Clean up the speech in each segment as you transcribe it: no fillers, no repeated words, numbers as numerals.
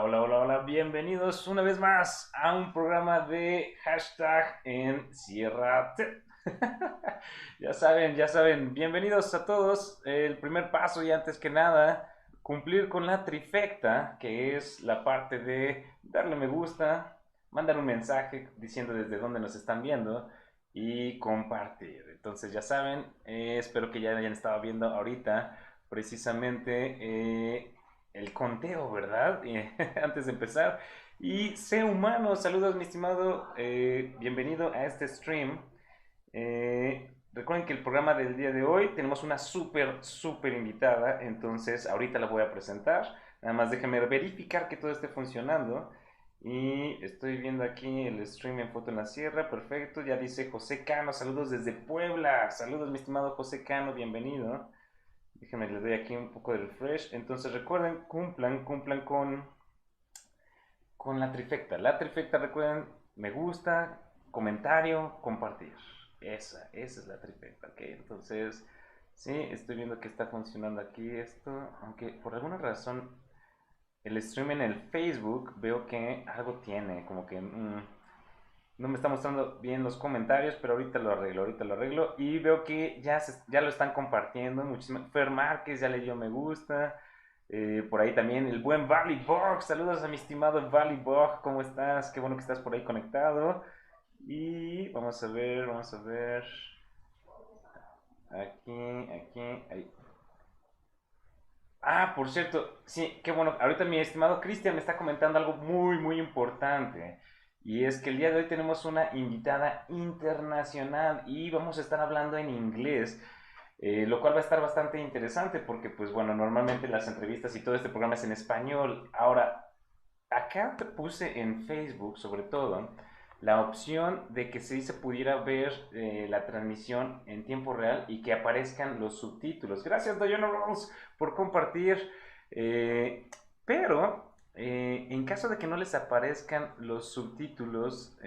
hola, hola, hola. Bienvenidos una vez más a un programa de hashtag enciérrate. Ya saben, bienvenidos a todos. El primer paso y antes que nada, cumplir con la trifecta, que es la parte de darle me gusta, mandar un mensaje diciendo desde dónde nos están viendo y compartir. Entonces ya saben, espero que ya hayan estado viendo ahorita precisamente el conteo, ¿verdad? Antes de empezar. Y sé humano, saludos mi estimado, bienvenido a este stream. Recuerden que el programa del día de hoy tenemos una súper invitada, entonces ahorita la voy a presentar. Nada más déjenme verificar que todo esté funcionando. Y estoy viendo aquí el stream en Foto en la Sierra, perfecto. Ya dice José Cano, saludos desde Puebla. Saludos mi estimado José Cano, bienvenido. Déjenme, les doy aquí un poco de refresh. Entonces recuerden, cumplan con la trifecta. La trifecta, recuerden, me gusta, comentario, compartir. Esa es la trifecta, ¿ok? Entonces, sí, estoy viendo que está funcionando aquí esto. Aunque por alguna razón el stream en el Facebook veo que algo tiene, como que no me está mostrando bien los comentarios, pero ahorita lo arreglo. Y veo que ya lo están compartiendo muchísimo. Fer Márquez ya le dio me gusta. Por ahí también el buen Valley Bog. Saludos a mi estimado Valley Bog. ¿Cómo estás? Qué bueno que estás por ahí conectado. Y vamos a ver. Aquí, ahí. Ah, por cierto, sí, qué bueno. Ahorita mi estimado Cristian me está comentando algo muy importante. Y es que el día de hoy tenemos una invitada internacional y vamos a estar hablando en inglés, lo cual va a estar bastante interesante porque, pues bueno, normalmente las entrevistas y todo este programa es en español. Ahora, acá te puse en Facebook, sobre todo, la opción de que se pudiera ver la transmisión en tiempo real y que aparezcan los subtítulos. Gracias, Diana Rose, por compartir. Eh, pero, en caso de que no les aparezcan los subtítulos,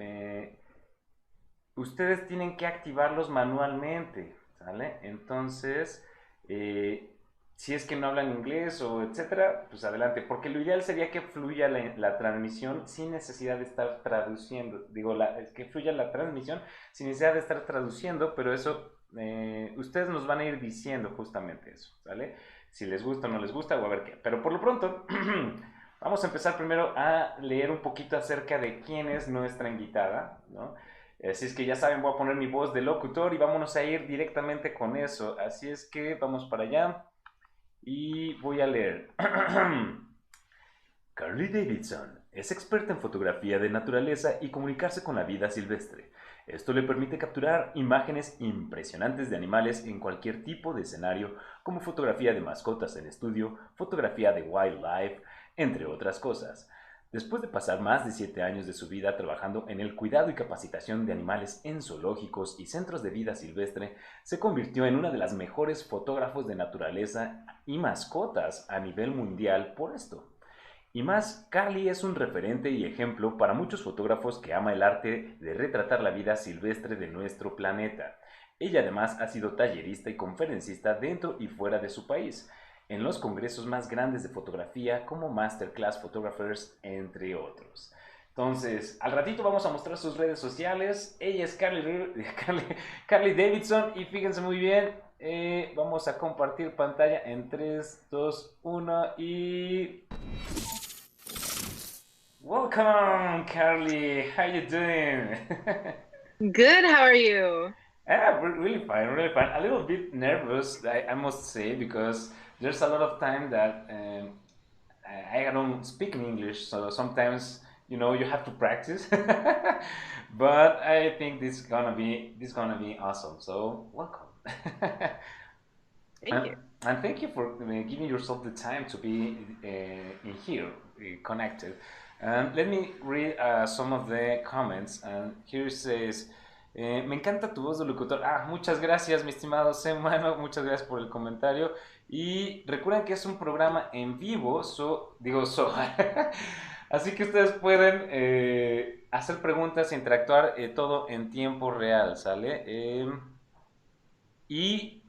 ustedes tienen que activarlos manualmente, ¿sale? Entonces, eh, si es que no hablan inglés o etcétera, pues adelante, porque lo ideal sería que fluya la transmisión sin necesidad de estar traduciendo, digo, que fluya la transmisión sin necesidad de estar traduciendo, pero eso, ustedes nos van a ir diciendo justamente eso, ¿sale? Si les gusta o no les gusta, o a ver qué, pero por lo pronto, vamos a empezar primero a leer un poquito acerca de quién es nuestra invitada, ¿no? Así es que ya saben, voy a poner mi voz de locutor y vámonos a ir directamente con eso. Así es que vamos para allá y voy a leer. Carli Davidson es experta en fotografía de naturaleza y comunicarse con la vida silvestre. Esto le permite capturar imágenes impresionantes de animales en cualquier tipo de escenario, como fotografía de mascotas en estudio, fotografía de wildlife, entre otras cosas. Después de pasar más de 7 años de su vida trabajando en el cuidado y capacitación de animales en zoológicos y centros de vida silvestre, se convirtió en una de las mejores fotógrafos de naturaleza y mascotas a nivel mundial por esto. Y más, Carli es un referente y ejemplo para muchos fotógrafos que ama el arte de retratar la vida silvestre de nuestro planeta. Ella además ha sido tallerista y conferencista dentro y fuera de su país, en los congresos más grandes de fotografía como Masterclass Photographers, entre otros. Entonces, al ratito vamos a mostrar sus redes sociales. Ella es Carli Davidson y fíjense muy bien, vamos a compartir pantalla en 3, 2, 1 y... Welcome, Carly. How you doing? Good, how are you? Yeah, really fine, really fine. A little bit nervous, I must say, because there's a lot of time that I don't speak in English, so sometimes you have to practice. But I think this gonna be awesome. So welcome. Thank And, you. and thank you for giving yourself the time to be in here, connected. And let me read some of the comments. And here says, me encanta tu voz de locutor. Ah, muchas gracias, mi estimado Semano. Muchas gracias por el comentario. Y recuerden que es un programa en vivo, así que ustedes pueden hacer preguntas e interactuar todo en tiempo real, ¿sale? Y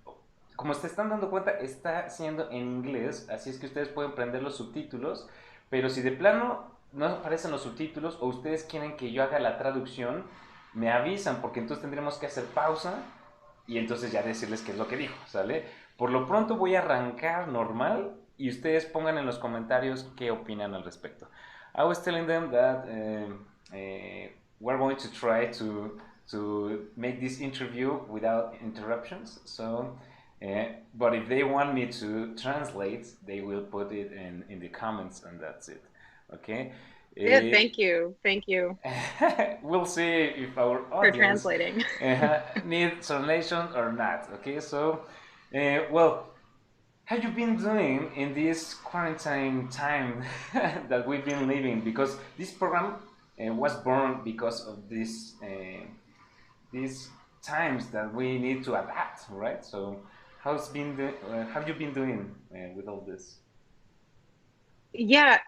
como se están dando cuenta, está siendo en inglés, así es que ustedes pueden prender los subtítulos Pero si de plano no aparecen los subtítulos o ustedes quieren que yo haga la traducción, me avisan porque entonces tendremos que hacer pausa y entonces ya decirles qué es lo que dijo, ¿sale? Por lo pronto voy a arrancar normal y ustedes pongan en los comentarios qué opinan al respecto. I was telling them that we're going to try to make this interview without interruptions. So, but if they want me to translate, they will put it in the comments, and that's it. Okay. Yeah, thank you We'll see if our for audience translating. needs translation or not. Okay. So, well, have you been doing in this quarantine time that we've been living? Because this program was born because of these times that we need to adapt, right? So, have you been doing with all this? Yeah,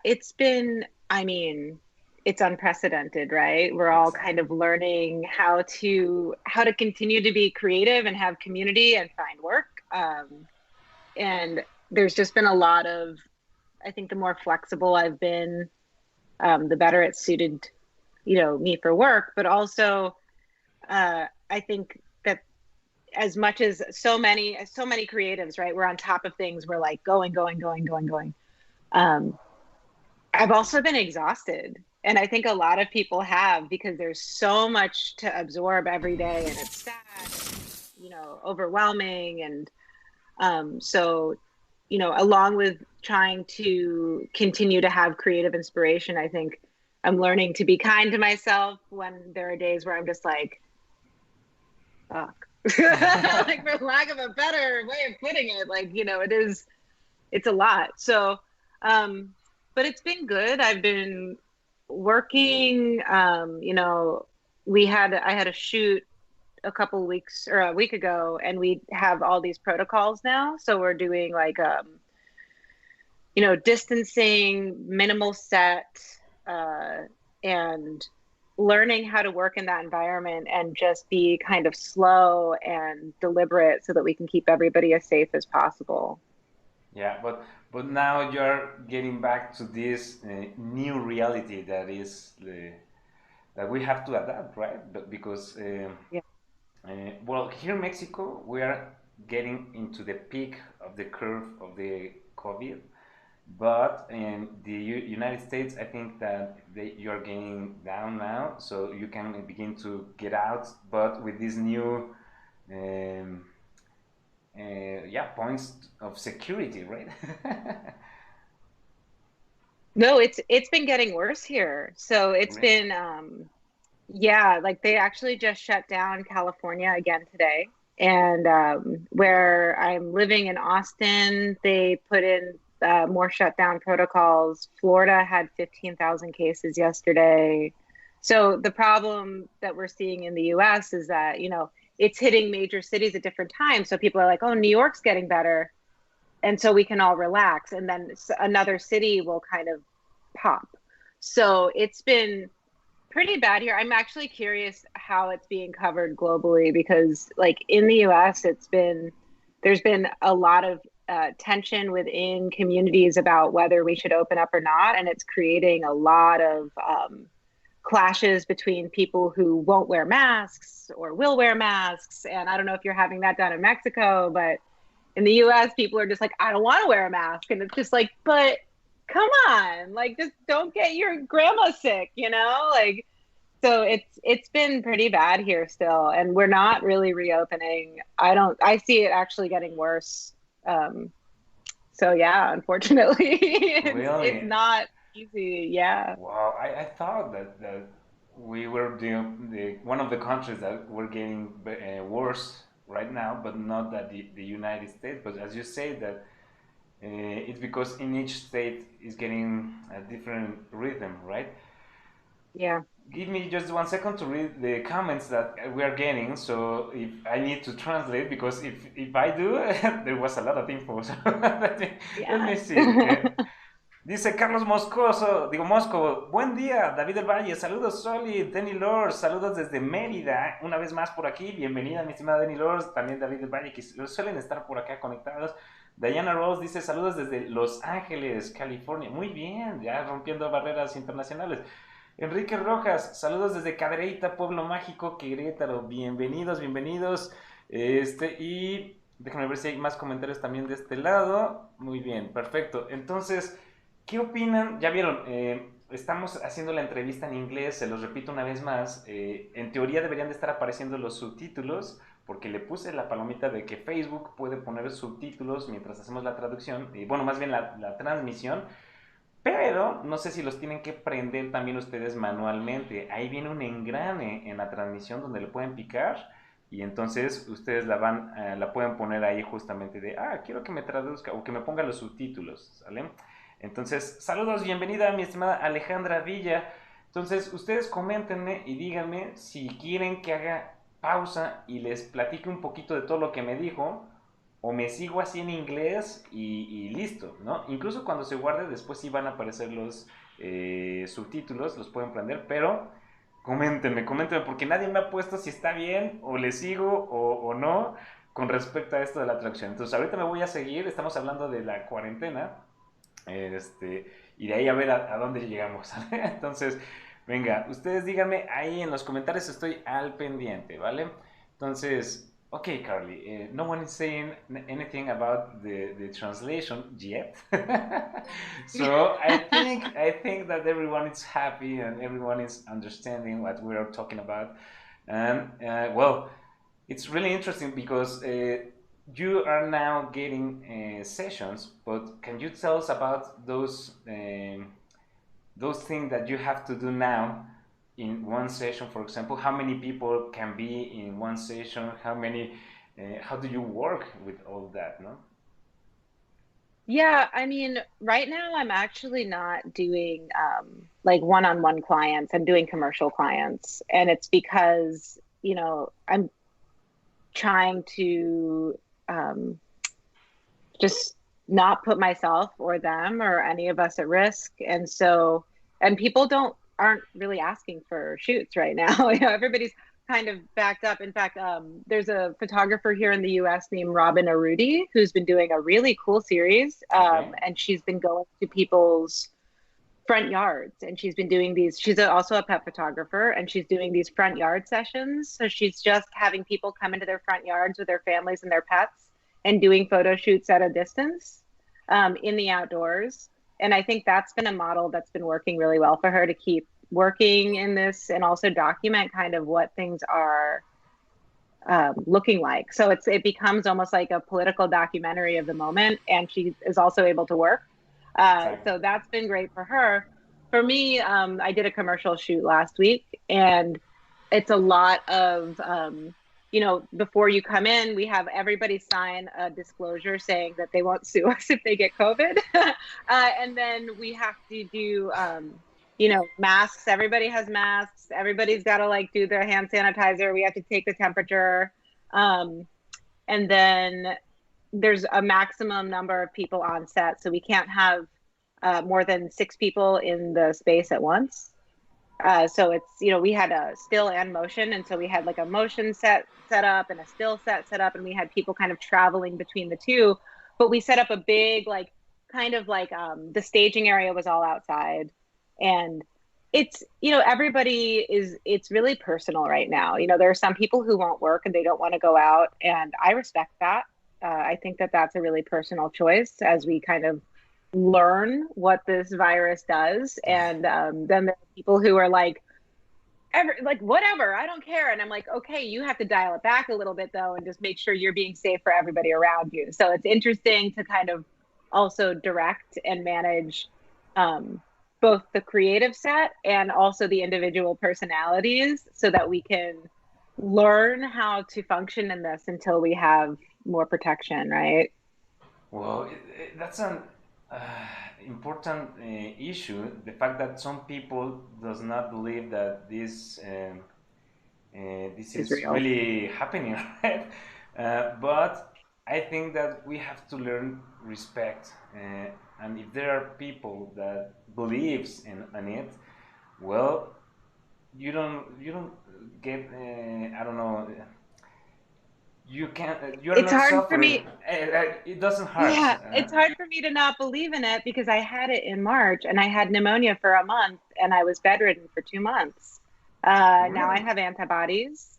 I mean, it's unprecedented, right? We're all kind Exactly. of learning how to continue to be creative and have community and find work. And there's just been a lot of, I think the more flexible I've been, the better it's suited, me for work. But also, I think that as much as so many creatives, right? We're on top of things. We're like going, going, going, going, going. Um, I've also been exhausted. And I think a lot of people have because there's so much to absorb every day and it's sad and overwhelming. And so, along with trying to continue to have creative inspiration, I think I'm learning to be kind to myself when there are days where I'm just like, fuck. Like for lack of a better way of putting it, like, it's a lot. So, um, but it's been good. I've been working, I had a shoot a couple weeks or a week ago and we have all these protocols now. So we're doing like, distancing, minimal set, uh, and learning how to work in that environment and just be kind of slow and deliberate so that we can keep everybody as safe as possible. Yeah, but now you're getting back to this new reality that is that we have to adapt, right? But because Yeah. well, here in Mexico, we are getting into the peak of the curve of the COVID, but in the United States, I think that you are getting down now, so you can begin to get out, but with this new um, yeah, points of security, right? No, it's been getting worse here. So it's Really? been yeah, like they actually just shut down California again today. And where I'm living in Austin, they put in more shutdown protocols. Florida had 15,000 cases yesterday. So the problem that we're seeing in the US is that, it's hitting major cities at different times. So people are like, oh, New York's getting better. And so we can all relax. And then another city will kind of pop. So it's been pretty bad here. I'm actually curious how it's being covered globally because, like in the US, there's been a lot of tension within communities about whether we should open up or not, and it's creating a lot of clashes between people who won't wear masks or will wear masks. And I don't know if you're having that done in Mexico, but in the US, people are just like, I don't want to wear a mask, and it's just like, but come on, like just don't get your grandma sick, like so it's been pretty bad here still, and we're not really reopening. I see it actually getting worse. So yeah, unfortunately, it's Really? not easy. Yeah. Wow, I thought that we were the one of the countries that were getting worse right now, but not that the United States. But as you say, that it's because in each state is getting a different rhythm, right? Yeah. Give me just 1 second to read the comments that we are getting. So if I need to translate, because if I do, there was a lot of info. So let me Yeah. see. Dice Carlos Moscoso, digo Mosco, buen día, David del Valle, saludos Solid, Denny Lors, saludos desde Mérida, una vez más por aquí, bienvenida mi estimada Denny Lors, también David del Valle, que suelen estar por acá conectados. Diana Rose dice saludos desde Los Ángeles, California, muy bien, ya rompiendo barreras internacionales. Enrique Rojas, saludos desde Cadereyta, Pueblo Mágico, Querétaro, bienvenidos, bienvenidos. Y déjenme ver si hay más comentarios también de este lado. Muy bien, perfecto. Entonces, ¿qué opinan? Ya vieron, estamos haciendo la entrevista en inglés, se los repito una vez más. En teoría deberían de estar apareciendo los subtítulos, porque le puse la palomita de que Facebook puede poner subtítulos mientras hacemos la traducción, y bueno, más bien la transmisión, pero no sé si los tienen que prender también ustedes manualmente. Ahí viene un engrane en la transmisión donde le pueden picar y entonces ustedes la pueden poner ahí justamente de, quiero que me traduzca o que me ponga los subtítulos, ¿sale? Entonces, saludos, bienvenida mi estimada Alejandra Villa. Entonces, ustedes coméntenme y díganme si quieren que haga pausa y les platique un poquito de todo lo que me dijo o me sigo así en inglés y listo, ¿no? Incluso cuando se guarde, después sí van a aparecer los subtítulos, los pueden prender, pero coméntenme, coméntenme, porque nadie me ha puesto si está bien o le sigo o no con respecto a esto de la traducción. Entonces, ahorita me voy a seguir, estamos hablando de la cuarentena, y de ahí a ver a dónde llegamos. Entonces, venga, ustedes díganme ahí en los comentarios, estoy al pendiente, ¿vale? Entonces, okay, Carly, no one is saying anything about the translation yet. So I think that everyone is happy and everyone is understanding what we are talking about. And well, it's really interesting because you are now getting sessions, but can you tell us about those things that you have to do now in one session? For example, how many people can be in one session? How do you work with all that? No. Yeah, I mean, right now I'm actually not doing like one-on-one clients. I'm doing commercial clients, and it's because, I'm trying to just not put myself or them or any of us at risk. And so, and people aren't really asking for shoots right now. Everybody's kind of backed up. In fact, there's a photographer here in the US named Robin Arudi who's been doing a really cool series. Okay. And she's been going to people's front yards, and she's been doing these. She's also a pet photographer, and she's doing these front yard sessions. So she's just having people come into their front yards with their families and their pets and doing photo shoots at a distance, in the outdoors. And I think that's been a model that's been working really well for her to keep working in this and also document kind of what things are looking like. So it becomes almost like a political documentary of the moment, and she is also able to work. Exactly. So that's been great for her. For me, I did a commercial shoot last week, and it's a lot of, before you come in, we have everybody sign a disclosure saying that they won't sue us if they get COVID. And then we have to do, masks. Everybody has masks. Everybody's got to like do their hand sanitizer. We have to take the temperature. And then there's a maximum number of people on set. So we can't have more than 6 people in the space at once. So it's, we had a still and motion. And so we had like a motion set up and a still set up. And we had people kind of traveling between the two. But we set up a big, like, kind of like the staging area was all outside. And it's, it's really personal right now. There are some people who won't work and they don't want to go out. And I respect that. I think that that's a really personal choice as we kind of learn what this virus does. And then there are people who are like, whatever, I don't care. And I'm like, okay, you have to dial it back a little bit though, and just make sure you're being safe for everybody around you. So it's interesting to kind of also direct and manage both the creative set and also the individual personalities so that we can learn how to function in this until we have more protection, right? Well, that's an uh, important issue. The fact that some people does not believe that this Is is real. really happening, right? But I think that we have to learn respect, and if there are people that believes in it, well, you don't get I don't know, you can you're It's not hard for suffering. me. It doesn't hurt. Yeah, it's hard for me to not believe in it because I had it in March and I had pneumonia for a month and I was bedridden for 2 months. Now I Really? have antibodies,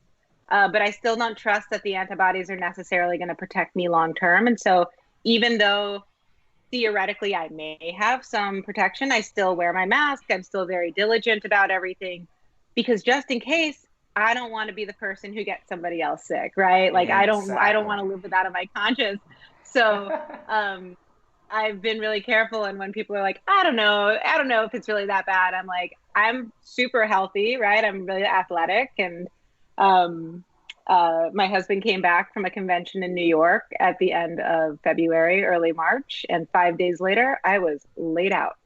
but I still don't trust that the antibodies are necessarily going to protect me long term. And so, even though theoretically I may have some protection, I still wear my mask. I'm still very diligent about everything because just in case, I don't want to be the person who gets somebody else sick, right? Like I don't Exactly. want to live with that on my conscience. So, um, I've been really careful. And when people are like, I don't know if it's really that bad, I'm like, I'm super healthy, right? I'm really athletic. And um, my husband came back from a convention in New York at the end of February, early March. And 5 days later, I was laid out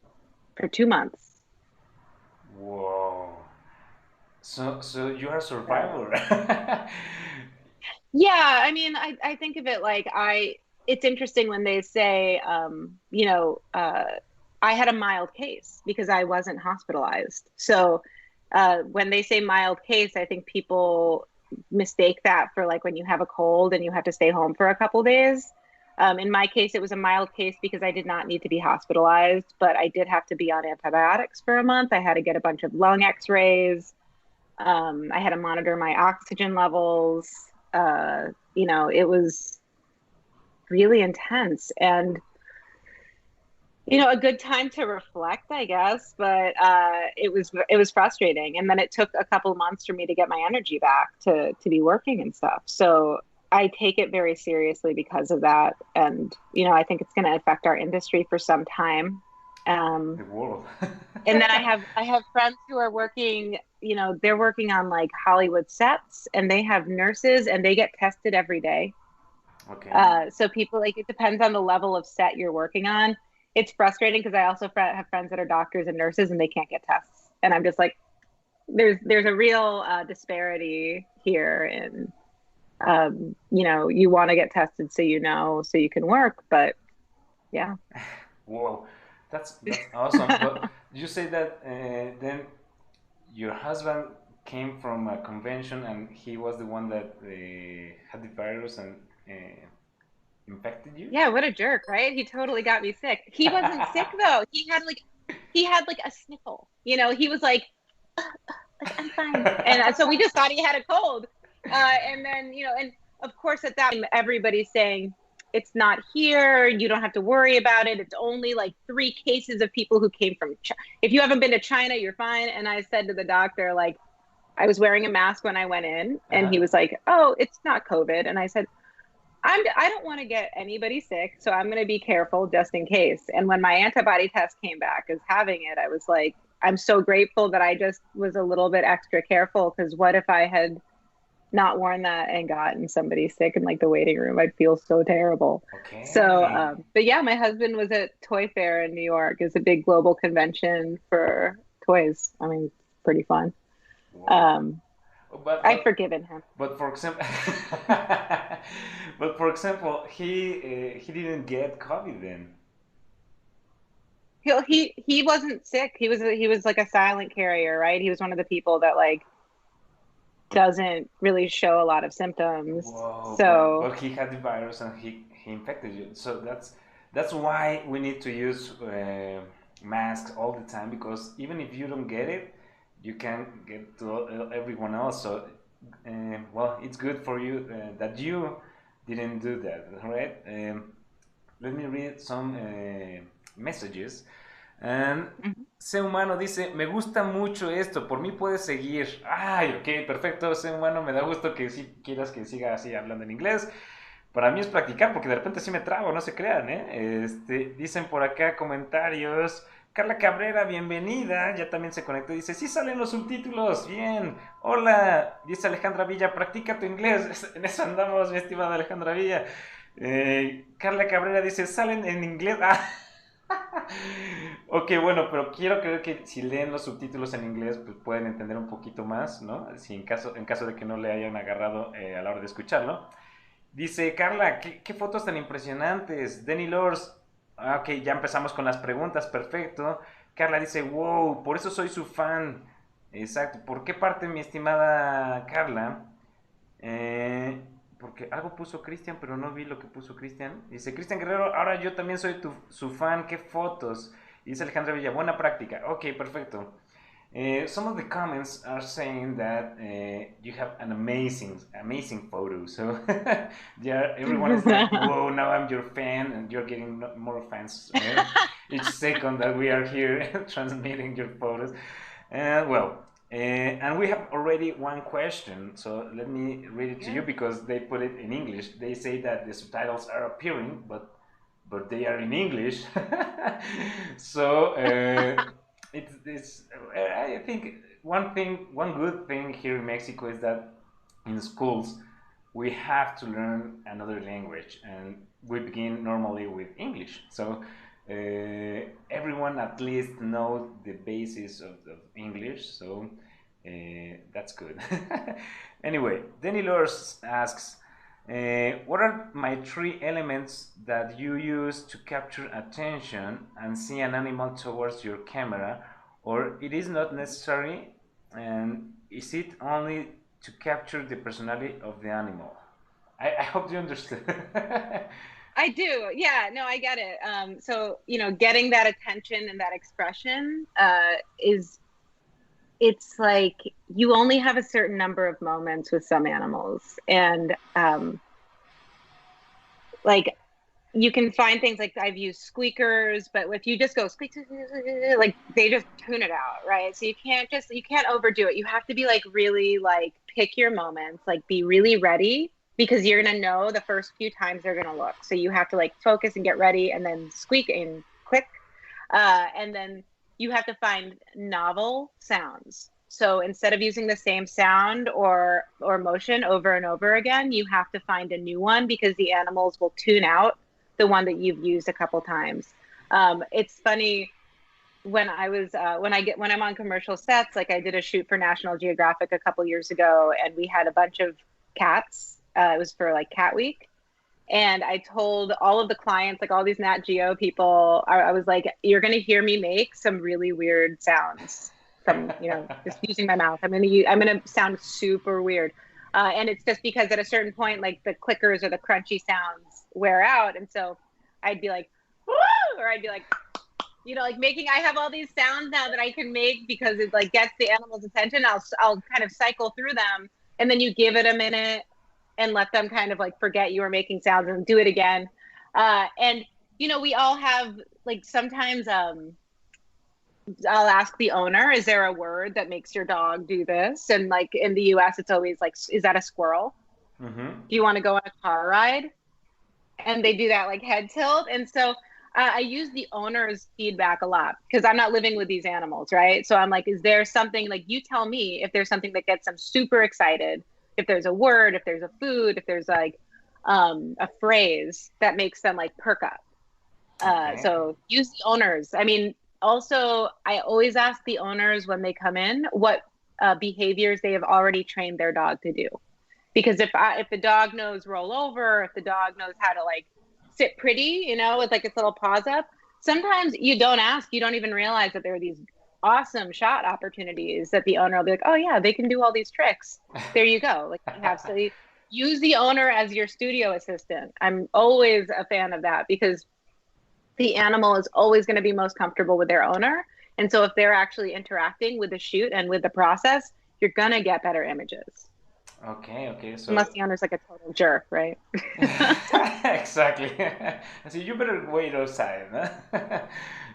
for 2 months. Whoa. So you're a So, survivor. yeah, I mean, I think of it like it's interesting when they say, I had a mild case because I wasn't hospitalized. So when they say mild case, I think people mistake that for like when you have a cold and you have to stay home for a couple days. In my case, it was a mild case because I did not need to be hospitalized, but I did have to be on antibiotics for a month. I had to get a bunch of lung x-rays. I had to monitor my oxygen levels. It was really intense and, a good time to reflect, I guess, but it was frustrating. And then it took a couple months for me to get my energy back to be working and stuff. So I take it very seriously because of that. And, I think it's going to affect our industry for some time. Um, The world. and then I have friends who are working, they're working on like Hollywood sets and they have nurses and they get tested every day. Okay. So people, like, it depends on the level of set you're working on. It's frustrating because I also have friends that are doctors and nurses and they can't get tests. And I'm just like, there's a real disparity here. And you want to get tested so you can work, but yeah. Whoa, that's awesome. But you say that then your husband came from a convention and he was the one that had the virus and infected you? Yeah, what a jerk, right? He totally got me sick. He wasn't sick though. He had like a sniffle. He was like I'm fine. And so we just thought he had a cold. And then, and of course at that time everybody's saying it's not here. You don't have to worry about it. It's only like 3 cases of people who came from China. If you haven't been to China, you're fine. And I said to the doctor, like, I was wearing a mask when I went in, and he Uh-huh. was like, "Oh, it's not COVID." And I said, I don't want to get anybody sick, so I'm going to be careful just in case. And when my antibody test came back as having it, I was like, I'm so grateful that I just was a little bit extra careful because what if I had not worn that and gotten somebody sick in like the waiting room? I'd feel so terrible. So, Okay. but yeah, my husband was at Toy Fair in New York. It's a big global convention for toys. I mean, it's pretty fun. Whoa. Um, But I've but forgiven him. but for example, but for example, he didn't get COVID then. He wasn't sick. He was like a silent carrier, right? He was one of the people that like doesn't really show a lot of symptoms. Whoa, So, but he had the virus and he infected you. So that's why we need to use masks all the time because even if you don't get it, you can get to everyone else. So well, it's good for you that you didn't do that, right? Let me read some messages. And mhm. Ser humano dice, me gusta mucho esto, por mí puedes seguir. Ay, ok, perfecto, Ser humano, me da gusto que sí quieras que siga así hablando en inglés. Para mí es practicar, porque de repente sí me trabo, no se crean, ¿eh? Dicen por acá comentarios. Carla Cabrera, bienvenida, ya también se conectó, dice, sí salen los subtítulos, bien, hola, dice Alejandra Villa, practica tu inglés, en eso andamos, mi estimada Alejandra Villa. Carla Cabrera dice, salen en inglés, ah, ok, bueno, pero quiero creer que si leen los subtítulos en inglés, pues pueden entender un poquito más, ¿no? Si en caso de que no le hayan agarrado a la hora de escucharlo. Dice Carla, ¿qué fotos tan impresionantes? Denny Lors, ok, ya empezamos con las preguntas, perfecto. Carla dice, wow, por eso soy su fan. Exacto, ¿por qué parte, mi estimada Carla? Eh, Porque algo puso Cristian, pero no vi lo que puso Cristian. Dice, Cristian Guerrero, ahora yo también soy su fan, ¿qué fotos? Y dice Alejandra Villa, buena práctica. Ok, perfecto. Some of the comments are saying that you have an amazing photo. So yeah, everyone is like, "Whoa! Now I'm your fan, and you're getting more fans each second that we are here transmitting your photos." And we have already one question. So let me read it to you because they put it in English. They say that the subtitles are appearing, but they are in English. So it's I think one good thing here in Mexico is that in schools we have to learn another language, and we begin normally with English. So everyone at least knows the basis of English. So that's good. Anyway, Denny Lors asks, what are my three elements that you use to capture attention and see an animal towards your camera, or it is not necessary, and is it only to capture the personality of the animal? I hope you understood. I do. Yeah, no, I get it. So, getting that attention and that expression it's like you only have a certain number of moments with some animals. And like you can find things like I've used squeakers, but if you just go squeak, like they just tune it out, right? So you can't overdo it. You have to be like really like pick your moments, like be really ready because you're gonna know the first few times they're gonna look. So you have to like focus and get ready and then squeak and click. And then you have to find novel sounds. So instead of using the same sound or motion over and over again, you have to find a new one because the animals will tune out the one that you've used a couple times. It's funny when I'm on commercial sets, like I did a shoot for National Geographic a couple years ago, and we had a bunch of cats. It was for like Cat Week, and I told all of the clients, like all these Nat Geo people, I was like, you're going to hear me make some really weird sounds from, just using my mouth. I'm going to sound super weird. And it's just because at a certain point, like the clickers or the crunchy sounds wear out. And so I'd be like, woo! Or I'd be like, I have all these sounds now that I can make because it like gets the animal's attention. I'll kind of cycle through them, and then you give it a minute and let them kind of like forget you were making sounds and do it again. And we all have like sometimes I'll ask the owner, is there a word that makes your dog do this? And like in the US, it's always like, is that a squirrel? Mm-hmm. Do you want to go on a car ride? And they do that like head tilt. And so I use the owner's feedback a lot because I'm not living with these animals, right? So I'm like, is there something like you tell me if there's something that gets them super excited, if there's a word, if there's a food, if there's like a phrase that makes them like perk up. Okay. So use the owners. I mean, also, I always ask the owners when they come in what behaviors they have already trained their dog to do. Because if the dog knows roll over, if the dog knows how to like sit pretty, with like its little paws up, sometimes you don't ask, you don't even realize that there are these awesome shot opportunities that the owner will be like, oh yeah, they can do all these tricks. There you go. Like you have to use the owner as your studio assistant. I'm always a fan of that because the animal is always going to be most comfortable with their owner. And so if they're actually interacting with the shoot and with the process, you're going to get better images. Okay, so unless the owner's like a total jerk, right? exactly. So you better wait outside, huh?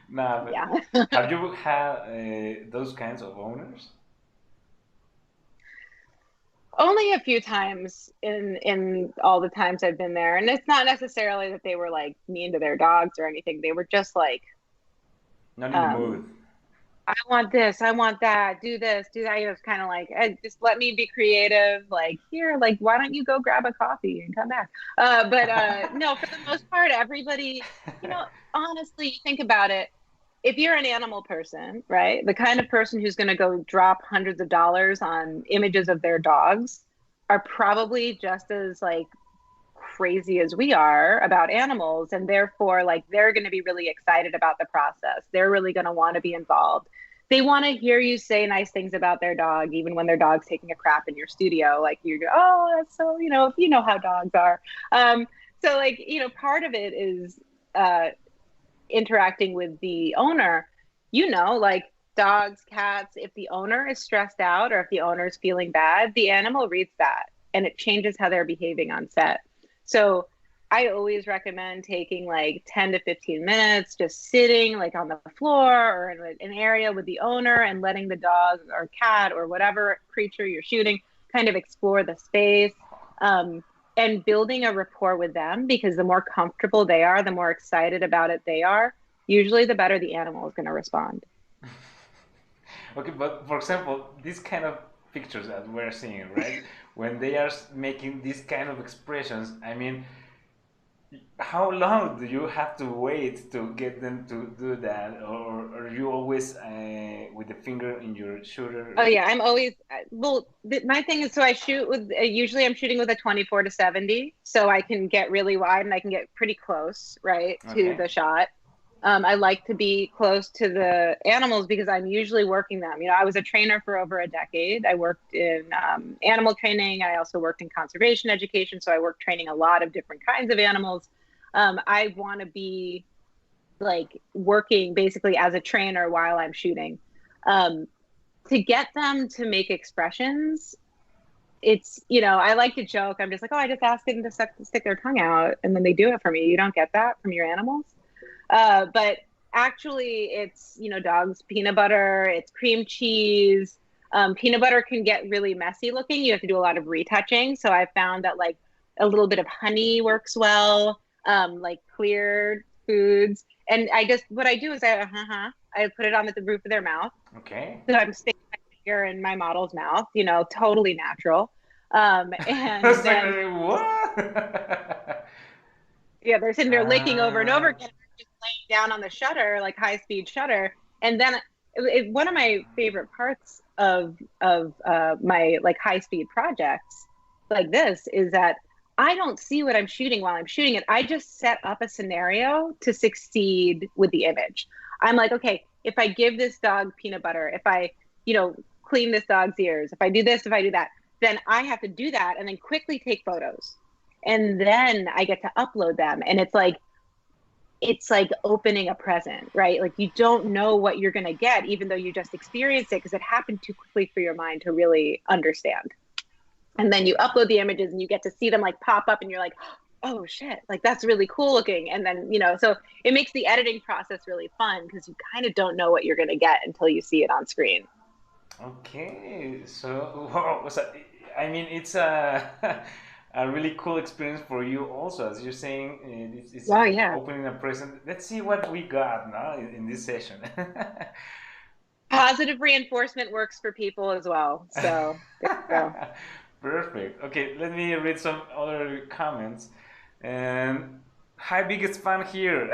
Nah, but Yeah. have you had those kinds of owners? Only a few times in all the times I've been there, and it's not necessarily that they were like mean to their dogs or anything. They were just like, Not in the um, mood. I want this, I want that, do this, do that. It's kind of like, just let me be creative. Like here, like why don't you go grab a coffee and come back? But no, for the most part, everybody, honestly, you think about it. If you're an animal person, right, the kind of person who's going to go drop hundreds of dollars on images of their dogs are probably just as like crazy as we are about animals, and therefore like they're going to be really excited about the process. They're really going to want to be involved. They want to hear you say nice things about their dog, even when their dog's taking a crap in your studio. Like you go, oh, that's so, if you know how dogs are. So like, part of it is uh, interacting with the owner, like dogs, cats, if the owner is stressed out or if the owner is feeling bad, the animal reads that and it changes how they're behaving on set. So I always recommend taking like 10 to 15 minutes, just sitting like on the floor or in an area with the owner and letting the dog or cat or whatever creature you're shooting kind of explore the space. And building a rapport with them, because the more comfortable they are, the more excited about it they are, usually the better the animal is going to respond. Okay, but for example, these kind of pictures that we're seeing, right? When they are making these kind of expressions, I mean, how long do you have to wait to get them to do that, or are you always with the finger in your Oh shoulder? yeah, I'm always well. My thing is, so I shoot with usually I'm shooting with a 24 to 70, so I can get really wide and I can get pretty close, right, to Okay. the shot. I like to be close to the animals because I'm usually working them. I was a trainer for over a decade. I worked in animal training. I also worked in conservation education, so I worked training a lot of different kinds of animals. I want to be like working basically as a trainer while I'm shooting. Um, to get them to make expressions, I like to joke. I'm just like, oh, I just asked them to stick their tongue out and then they do it for me. You don't get that from your animals. But actually, it's, dogs, peanut butter, it's cream cheese. Peanut butter can get really messy looking. You have to do a lot of retouching. So I found that like a little bit of honey works well, like cleared foods. And what I do is I put it on the roof of their mouth. Okay. So I'm sticking my finger in my model's mouth, totally natural. And It's like, then, what? yeah, they're sitting there licking over and over Ah, again, just laying down on the shutter, like high speed shutter. And then one of my favorite parts of my like high speed projects like this is that I don't see what I'm shooting while I'm shooting it. I just set up a scenario to succeed with the image. I'm like, okay, if I give this dog peanut butter, if I, clean this dog's ears, if I do this, if I do that, then I have to do that and then quickly take photos. And then I get to upload them. And it's like opening a present, right? Like you don't know what you're going to get, even though you just experienced it because it happened too quickly for your mind to really understand. And then you upload the images and you get to see them like pop up and you're like, oh shit, like that's really cool looking. And then, so it makes the editing process really fun because you kind of don't know what you're going to get until you see it on screen. okay. So, wow, so, I mean, it's a a really cool experience for you also, as you're saying. It's Oh, yeah. opening a present. Let's see what we got now in this session. Positive reinforcement works for people as well. So there you go. Perfect. Okay, let me read some other comments. And hi, biggest fan here.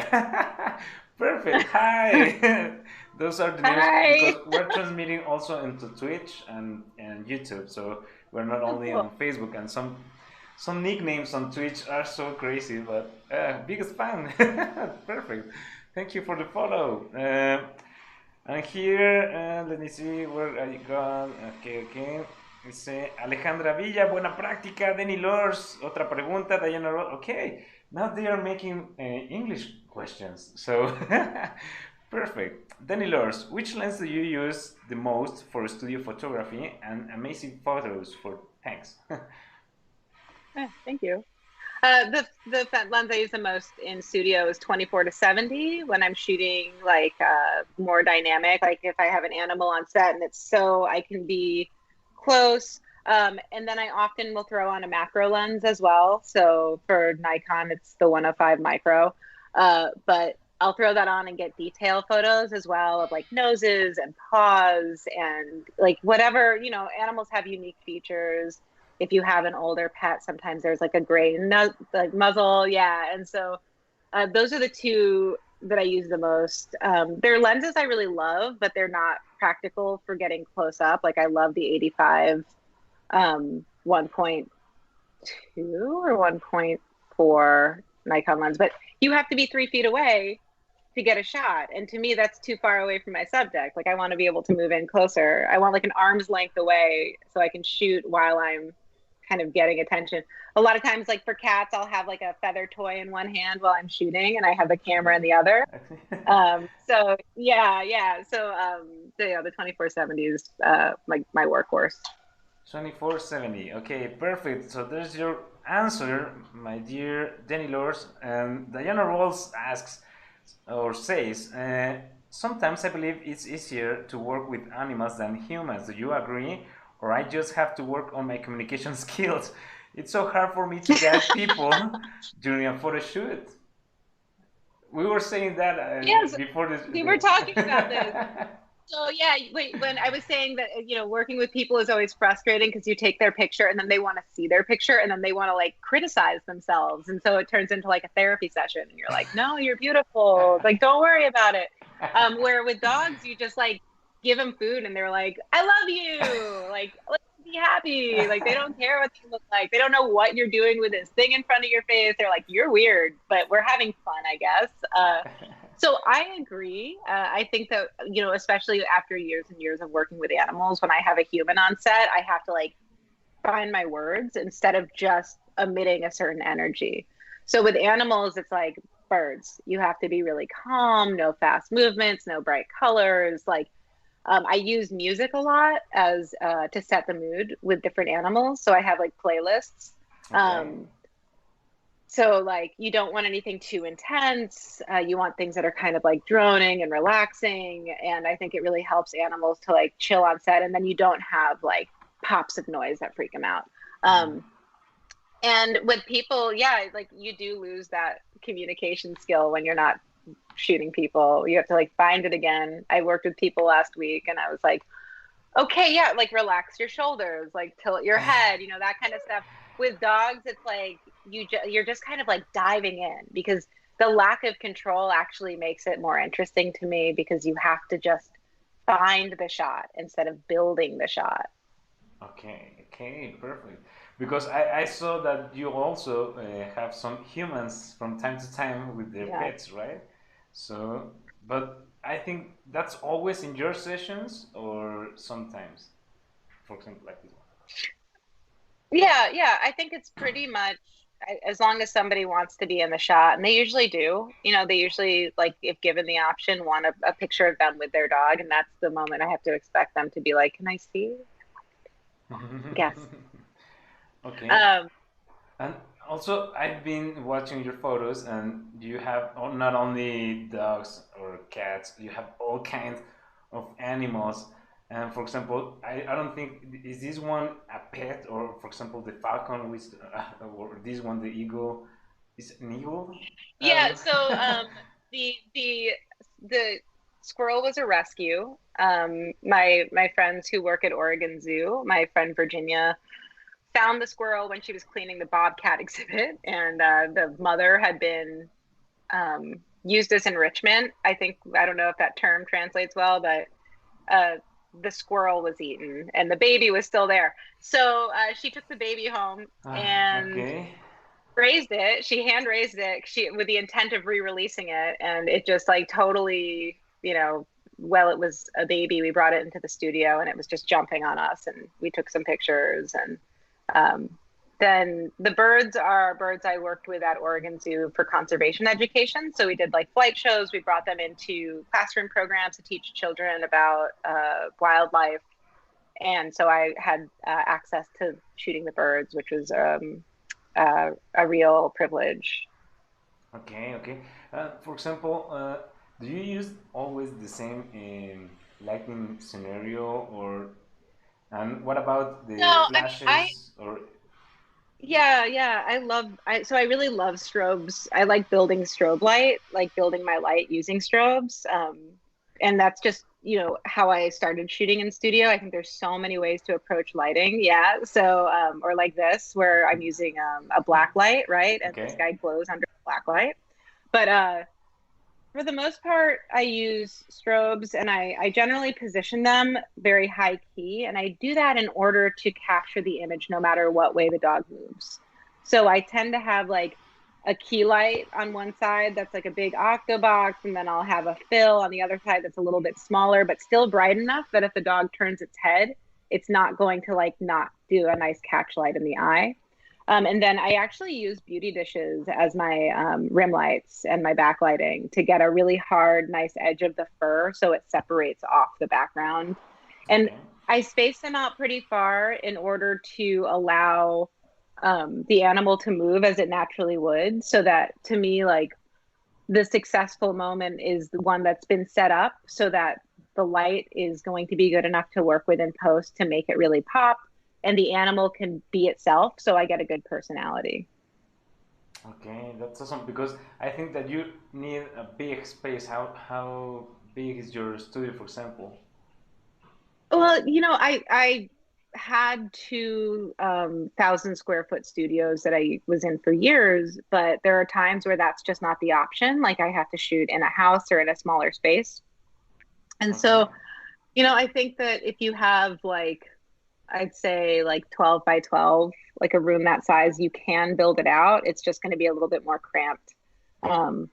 Perfect. Hi. Those are the names because Hi. we're transmitting also into Twitch and YouTube. So we're not Oh, only cool. on Facebook, and some nicknames on Twitch are so crazy, but biggest fan. Perfect. Thank you for the follow. And here, let me see where I got. Okay, okay. Dice Alejandra Villa, buena práctica. Denny Lors, otra pregunta. Diana Roth. Okay, now they are making English questions. So, perfect. Denny Lors, which lens do you use the most for studio photography and amazing photos for? Thanks. Thank you. The lens I use the most in studio is 24 to 70 when I'm shooting like more dynamic, like if I have an animal on set and it's so I can be close. And then I often will throw on a macro lens as well. So for Nikon, it's the 105 micro. But I'll throw that on and get detail photos as well of like noses and paws and like whatever, animals have unique features. If you have an older pet, sometimes there's like a gray like muzzle. Yeah. And so those are the two that I use the most. They're lenses I really love, but they're not practical for getting close up. Like I love the 85 1.2 or 1. 1.4 Nikon lens, but you have to be 3 feet away to get a shot. And to me, that's too far away from my subject. Like I want to be able to move in closer. I want like an arm's length away so I can shoot while I'm kind of getting attention. A lot of times, like for cats, I'll have like a feather toy in one hand while I'm shooting and I have the camera in the other. So yeah, yeah. So yeah, the 2470 is my workhorse. 2470. Okay, perfect. So there's your answer, my dear Danny Lors. And Diana Rolls asks or says, sometimes I believe it's easier to work with animals than humans. Do you agree? Or I just have to work on my communication skills. It's so hard for me to guide people during a photo shoot. We were saying that Yes, before this. we were talking about this. So yeah, wait, when I was saying that, working with people is always frustrating because you take their picture and then they want to see their picture and then they want to like criticize themselves. And so it turns into like a therapy session and you're like, no, you're beautiful. Like, don't worry about it. Where with dogs, you just like give them food and they're like, I love you. Like, let's be happy. Like, they don't care what you look like. They don't know what you're doing with this thing in front of your face. They're like, you're weird, but we're having fun, I guess. So I agree. I think that, especially after years and years of working with animals, when I have a human on set, I have to like find my words instead of just emitting a certain energy. So with animals, it's like birds. You have to be really calm, no fast movements, no bright colors. Like I use music a lot as to set the mood with different animals. So I have like playlists. Okay. So like you don't want anything too intense. You want things that are kind of like droning and relaxing. And I think it really helps animals to like chill on set. And then you don't have like pops of noise that freak them out. And with people, yeah, like you do lose that communication skill when you're not shooting people. You have to like find it again. I worked with people last week and I was like, okay, yeah, like relax your shoulders, like tilt your head, that kind of stuff. With dogs, it's like you're just kind of like diving in because the lack of control actually makes it more interesting to me because you have to just find the shot instead of building the shot. Okay, perfect. Because I saw that you also have some humans from time to time with their Yeah. pets, right? So, but I think that's always in your sessions or sometimes, for example, like this one. Yeah. I think it's pretty much as long as somebody wants to be in the shot, and they usually do. They usually, like, if given the option, want a picture of them with their dog, and that's the moment I have to expect them to be like, "Can I see?" Yes. Okay. And also, I've been watching your photos, and you have not only dogs or cats, you have all kinds of animals. And for example, I don't think, is this one a pet, or for example, the falcon, with, or this one, the eagle, is it an eagle? I don't Yeah. know. So the the squirrel was a rescue. My friends who work at Oregon Zoo, my friend Virginia found the squirrel when she was cleaning the bobcat exhibit, and the mother had been used as enrichment. I don't know if that term translates well, but the squirrel was eaten and the baby was still there. So she took the baby home and Okay. raised it. She hand raised it with the intent of re-releasing it, and it just like totally, well, it was a baby. We brought it into the studio and it was just jumping on us, and we took some pictures. And um, then the birds are birds I worked with at Oregon Zoo for conservation education. So we did like flight shows. We brought them into classroom programs to teach children about wildlife. And so I had access to shooting the birds, which was a real privilege. Okay. For example, do you use always the same lighting scenario, or and what about the No, I flashes or? yeah, so I really love strobes. I like building strobe light, like building my light using strobes. And that's just, how I started shooting in studio. I think there's so many ways to approach lighting. Yeah. So, or like this, where I'm using a black light, right? And this Okay. guy glows under the black light. But for the most part, I use strobes and I generally position them very high key. And I do that in order to capture the image no matter what way the dog moves. So I tend to have like a key light on one side that's like a big octo box, and then I'll have a fill on the other side that's a little bit smaller, but still bright enough that if the dog turns its head, it's not going to like not do a nice catch light in the eye. And then I actually use beauty dishes as my rim lights and my backlighting to get a really hard, nice edge of the fur so it separates off the background. And Okay. I space them out pretty far in order to allow the animal to move as it naturally would. So that to me, like the successful moment is the one that's been set up so that the light is going to be good enough to work with in post to make it really pop, and the animal can be itself. So I get a good personality. Okay, that's awesome because I think that you need a big space. How big is your studio, for example? Well, I had two 1,000 square foot studios that I was in for years, but there are times where that's just not the option. Like I have to shoot in a house or in a smaller space. And Okay. so, I think that if you have like, I'd say like 12 by 12, like a room that size, you can build it out. It's just going to be a little bit more cramped. Um,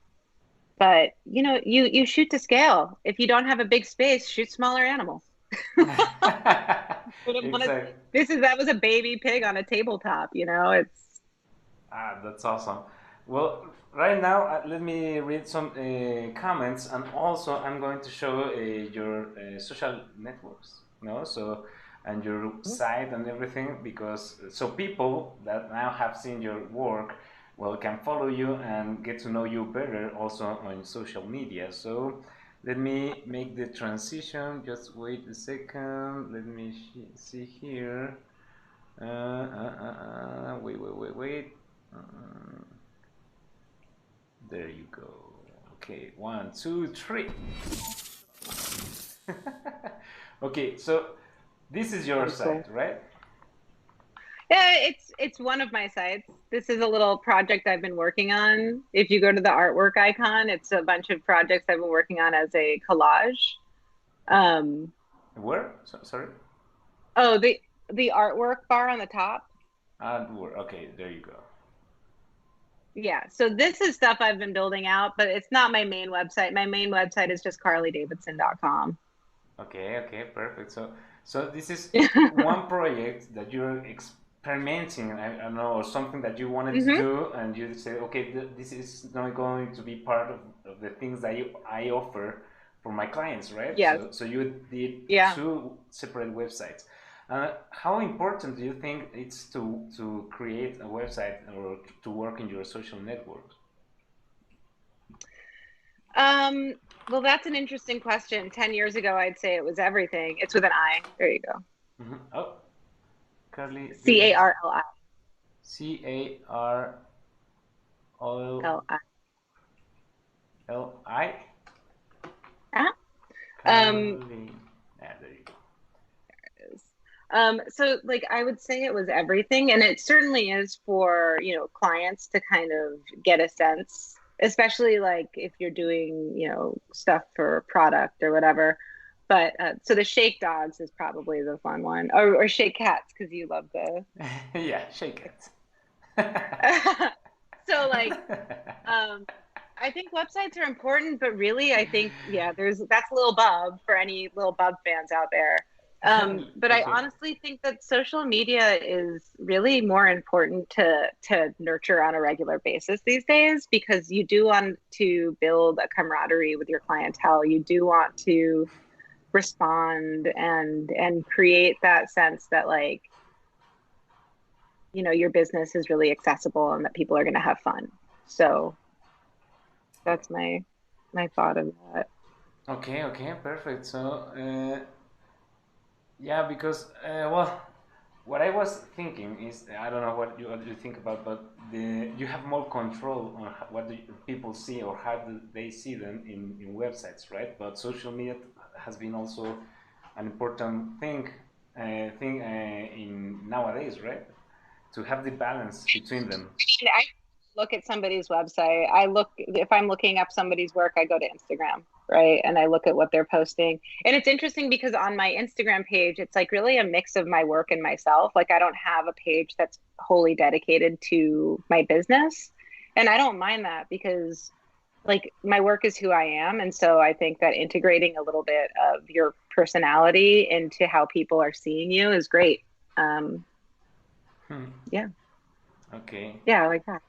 but you shoot to scale. If you don't have a big space, shoot smaller animals. Wouldn't want to. Exactly. That was a baby pig on a tabletop. It's Ah, that's awesome. Well, right now, let me read some comments, and also I'm going to show your social networks, no? So, and your site and everything, because so people that now have seen your work, well, can follow you and get to know you better also on social media. So, let me make the transition. Just wait a second. Let me see here. Wait. Uh, there you go. Okay, one, two, three. Okay, so this is your pretty site, cool. right? Yeah, it's one of my sites. This is a little project I've been working on. If you go to the artwork icon, it's a bunch of projects I've been working on as a collage. Um, Where? Sorry? oh, the artwork bar on the top. Where? Okay, there you go. Yeah, so this is stuff I've been building out, but it's not my main website. My main website is just carlidavidson.com. Okay, perfect. So this is one project that you're experimenting, I don't know, or something that you wanted to Hmm. do, and you say, okay, this is not going to be part of the things that I offer for my clients, right? Yes. So you did Yeah. two separate websites. How important do you think it's to create a website or to work in your social networks? Well, that's an interesting question. 10 years ago, I'd say it was everything. It's with an I. There you go. Oh, Carly Davidson. Carli. Carli. Ah. Um, Carly. Yeah, there you go. so like I would say it was everything, and it certainly is for, clients to kind of get a sense, especially like if you're doing, stuff for product or whatever. But so the shake dogs is probably the fun one, or shake cats because you love the. Yeah, shake it. So like, um, I think websites are important, but really, I think yeah, that's Lil Bub for any Lil Bub fans out there. But I Okay. honestly think that social media is really more important to nurture on a regular basis these days because you do want to build a camaraderie with your clientele. You do want to respond and create that sense that like your business is really accessible and that people are going to have fun. So that's my thought of that. Okay, perfect. So, yeah, because well, what I was thinking is I don't know what you think about, but you have more control on what people see or how do they see them in websites, right? But social media has been also an important thing in nowadays, right? To have the balance between them. I look at somebody's website. If I'm looking up somebody's work, I go to Instagram, right? And I look at what they're posting. And it's interesting because on my Instagram page, it's like really a mix of my work and myself. Like I don't have a page that's wholly dedicated to my business. And I don't mind that because like my work is who I am. And so I think that integrating a little bit of your personality into how people are seeing you is great. Um, Hmm. yeah. Okay. Yeah, I like that.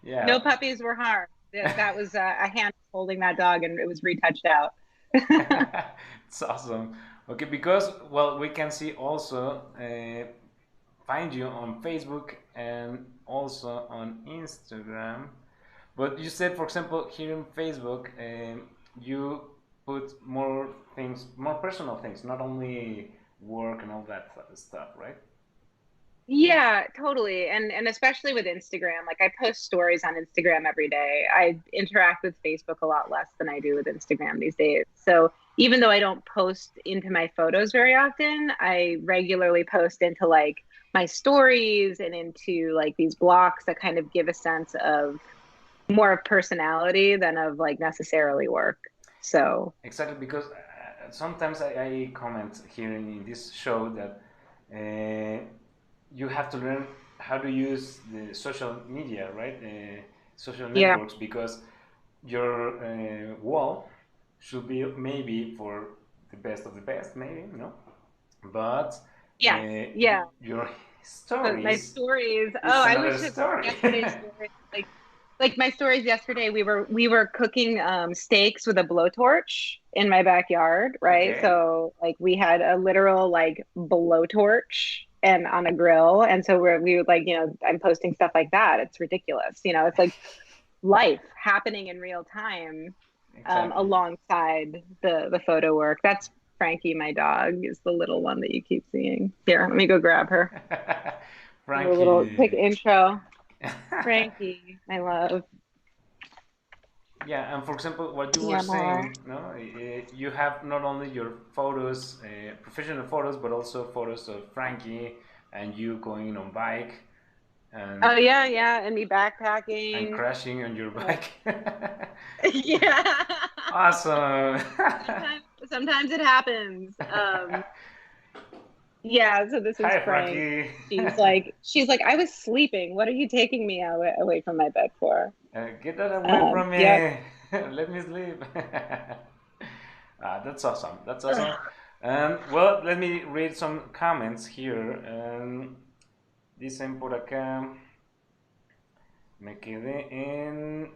Yeah. No puppies were harmed. That was a hand holding that dog and it was retouched out. It's awesome. Okay, because well, we can see also find you on Facebook and also on Instagram. But you said, for example, here in Facebook, you put more things, more personal things, not only work and all that stuff, right? Yeah, totally. And especially with Instagram, like I post stories on Instagram every day. I interact with Facebook a lot less than I do with Instagram these days. So even though I don't post into my photos very often, I regularly post into like my stories and into like these blocks that kind of give a sense of more of personality than of like necessarily work. So, Exactly, because sometimes I comment here in this show that you have to learn how to use the social media, right? Social yeah. networks, because your wall should be maybe for the best of the best, maybe, no? But Yes. Yeah. your But my stories stories, oh, is I another wish it story. yesterday's stories like my stories yesterday, we were cooking steaks with a blowtorch in my backyard, right? Okay. So like we had a literal like blowtorch and on a grill. And so we were like, I'm posting stuff like that. It's ridiculous. It's like life happening in real time Exactly. alongside the photo work. That's Frankie, my dog, is the little one that you keep seeing. Here, let me go grab her. Do a little quick Frankie. intro. Frankie, my love. Yeah, and for example, what you were EMR. saying, no, you have not only your photos, professional photos, but also photos of Frankie and you going on bike and Oh yeah, yeah, and me and backpacking. crashing on your bike. Yeah. Awesome. Sometimes it happens. Yeah, so this is Hi, Frank. Frankie. She's like, I was sleeping. What are you taking me away from my bed for? Get that away from Yep. me. Let me sleep. That's awesome. That's awesome. Well, let me read some comments here. Dicen por acá, me quedé en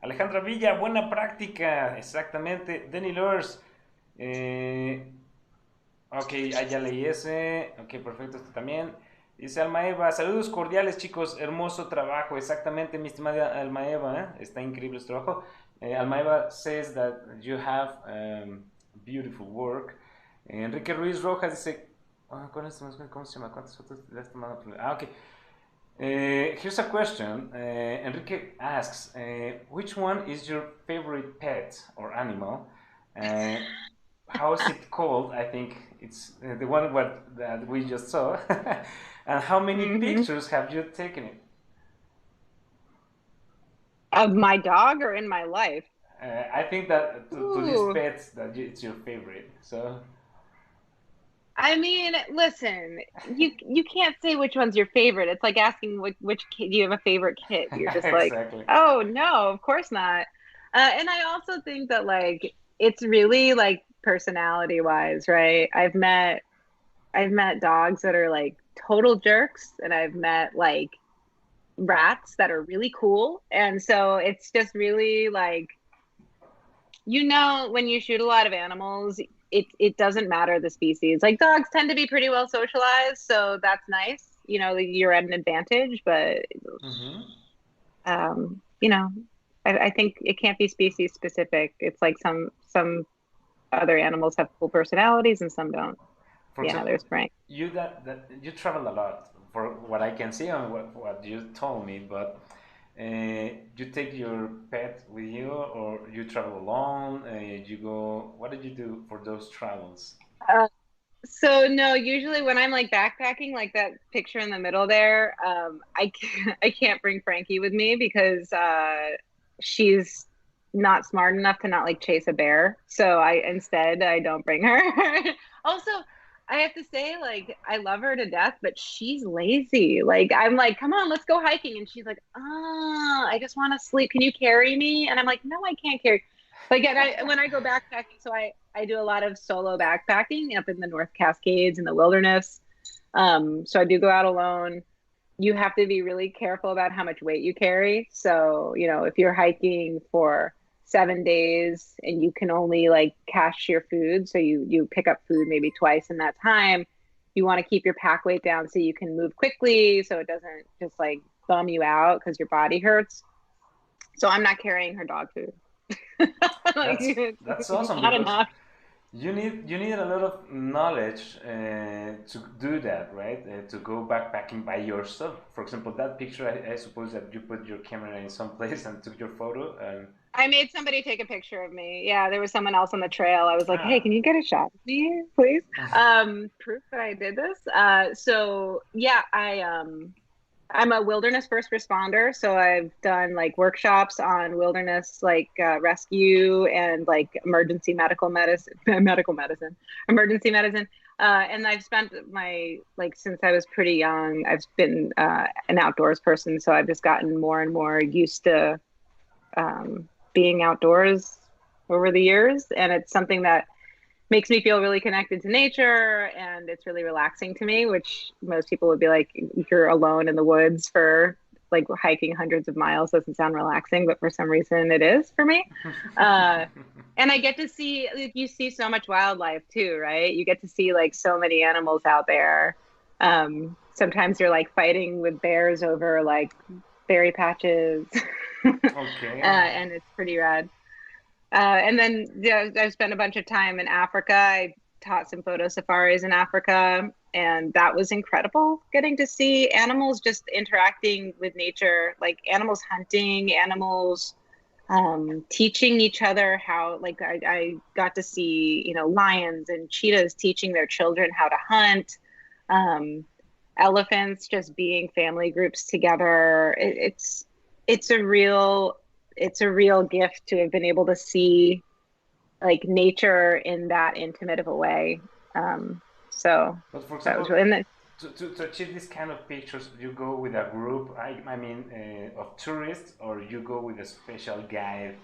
Alejandra Villa, buena práctica, exactamente. Denny Lurs, ok, ya leí ese. Ok, perfecto, este también. Dice Alma Eva, saludos cordiales chicos, hermoso trabajo, exactamente mi estimada Alma Eva, está increíble su trabajo. Alma Eva says that you have beautiful work. Enrique Ruiz Rojas dice, ¿cómo se llama? ¿Cuántas fotos le has tomado? Ok. Here's a question. Enrique asks, which one is your favorite pet or animal? Uh, how is it called? I think it's the one that we just saw. And how many Hmm. pictures have you taken it? Of my dog or in my life? I think that to these Ooh. pets that it's your favorite. So I mean, listen, you can't say which one's your favorite. It's like asking which kid do you have a favorite kid. You're just like, exactly. oh no, of course not. And I also think that like it's really like personality wise, right? I've met dogs that are like total jerks, and I've met like rats that are really cool. And so it's just really like when you shoot a lot of animals, it doesn't matter the species. Like dogs tend to be pretty well socialized, so that's nice. You're at an advantage, but Mm-hmm. um, you know, I think it can't be species specific. It's like some other animals have cool personalities and some don't. For Yeah, example, there's Frank. you that you travel a lot for what I can see and what you told me, but you take your pet with you or you travel alone? You go. What did you do for those travels? Uh, so no, usually when I'm like backpacking, like that picture in the middle there, I can't bring Frankie with me because she's not smart enough to not like chase a bear. So I don't bring her. Also, I have to say, like, I love her to death, but she's lazy. Like, I'm like, come on, let's go hiking. And she's like, I just want to sleep. Can you carry me? And I'm like, no, I can't carry. Like, and when I go backpacking, so I do a lot of solo backpacking up in the North Cascades in the wilderness. So I do go out alone. You have to be really careful about how much weight you carry. So, if you're hiking for 7 days and you can only like cache your food, so you pick up food maybe twice in that time, you want to keep your pack weight down so you can move quickly, so it doesn't just like bum you out because your body hurts. So I'm not carrying her dog food. Like, That's awesome not because enough. you need a lot of knowledge to do that, right? To go backpacking by yourself. For example, that picture, I suppose that you put your camera in some place and took your photo. And I made somebody take a picture of me. Yeah, there was someone else on the trail. I was like, hey, ah, can you get a shot of me, please? Proof that I did this. So yeah, I'm a wilderness first responder. So I've done like workshops on wilderness, like rescue and like emergency medical medicine, emergency medicine. And I've spent like, since I was pretty young, I've been an outdoors person. So I've just gotten more and more used to being outdoors over the years. And it's something that makes me feel really connected to nature, and it's really relaxing to me, which most people would be like, you're alone in the woods for like hiking hundreds of miles doesn't sound relaxing, but for some reason it is for me. And I get to see, like, you see so much wildlife too, right? You get to see like so many animals out there. Sometimes you're like fighting with bears over like berry patches. okay. And it's pretty rad. And then I've spent a bunch of time in Africa. I taught some photo safaris in Africa, and that was incredible, getting to see animals just interacting with nature, like animals hunting, animals teaching each other how, like I got to see, lions and cheetahs teaching their children how to hunt, elephants just being family groups together. It's a real gift to have been able to see like nature in that intimate of a way. So But for that was example, really, and then, to achieve this kind of pictures, you go with a group, I mean, of tourists, or you go with a special guide?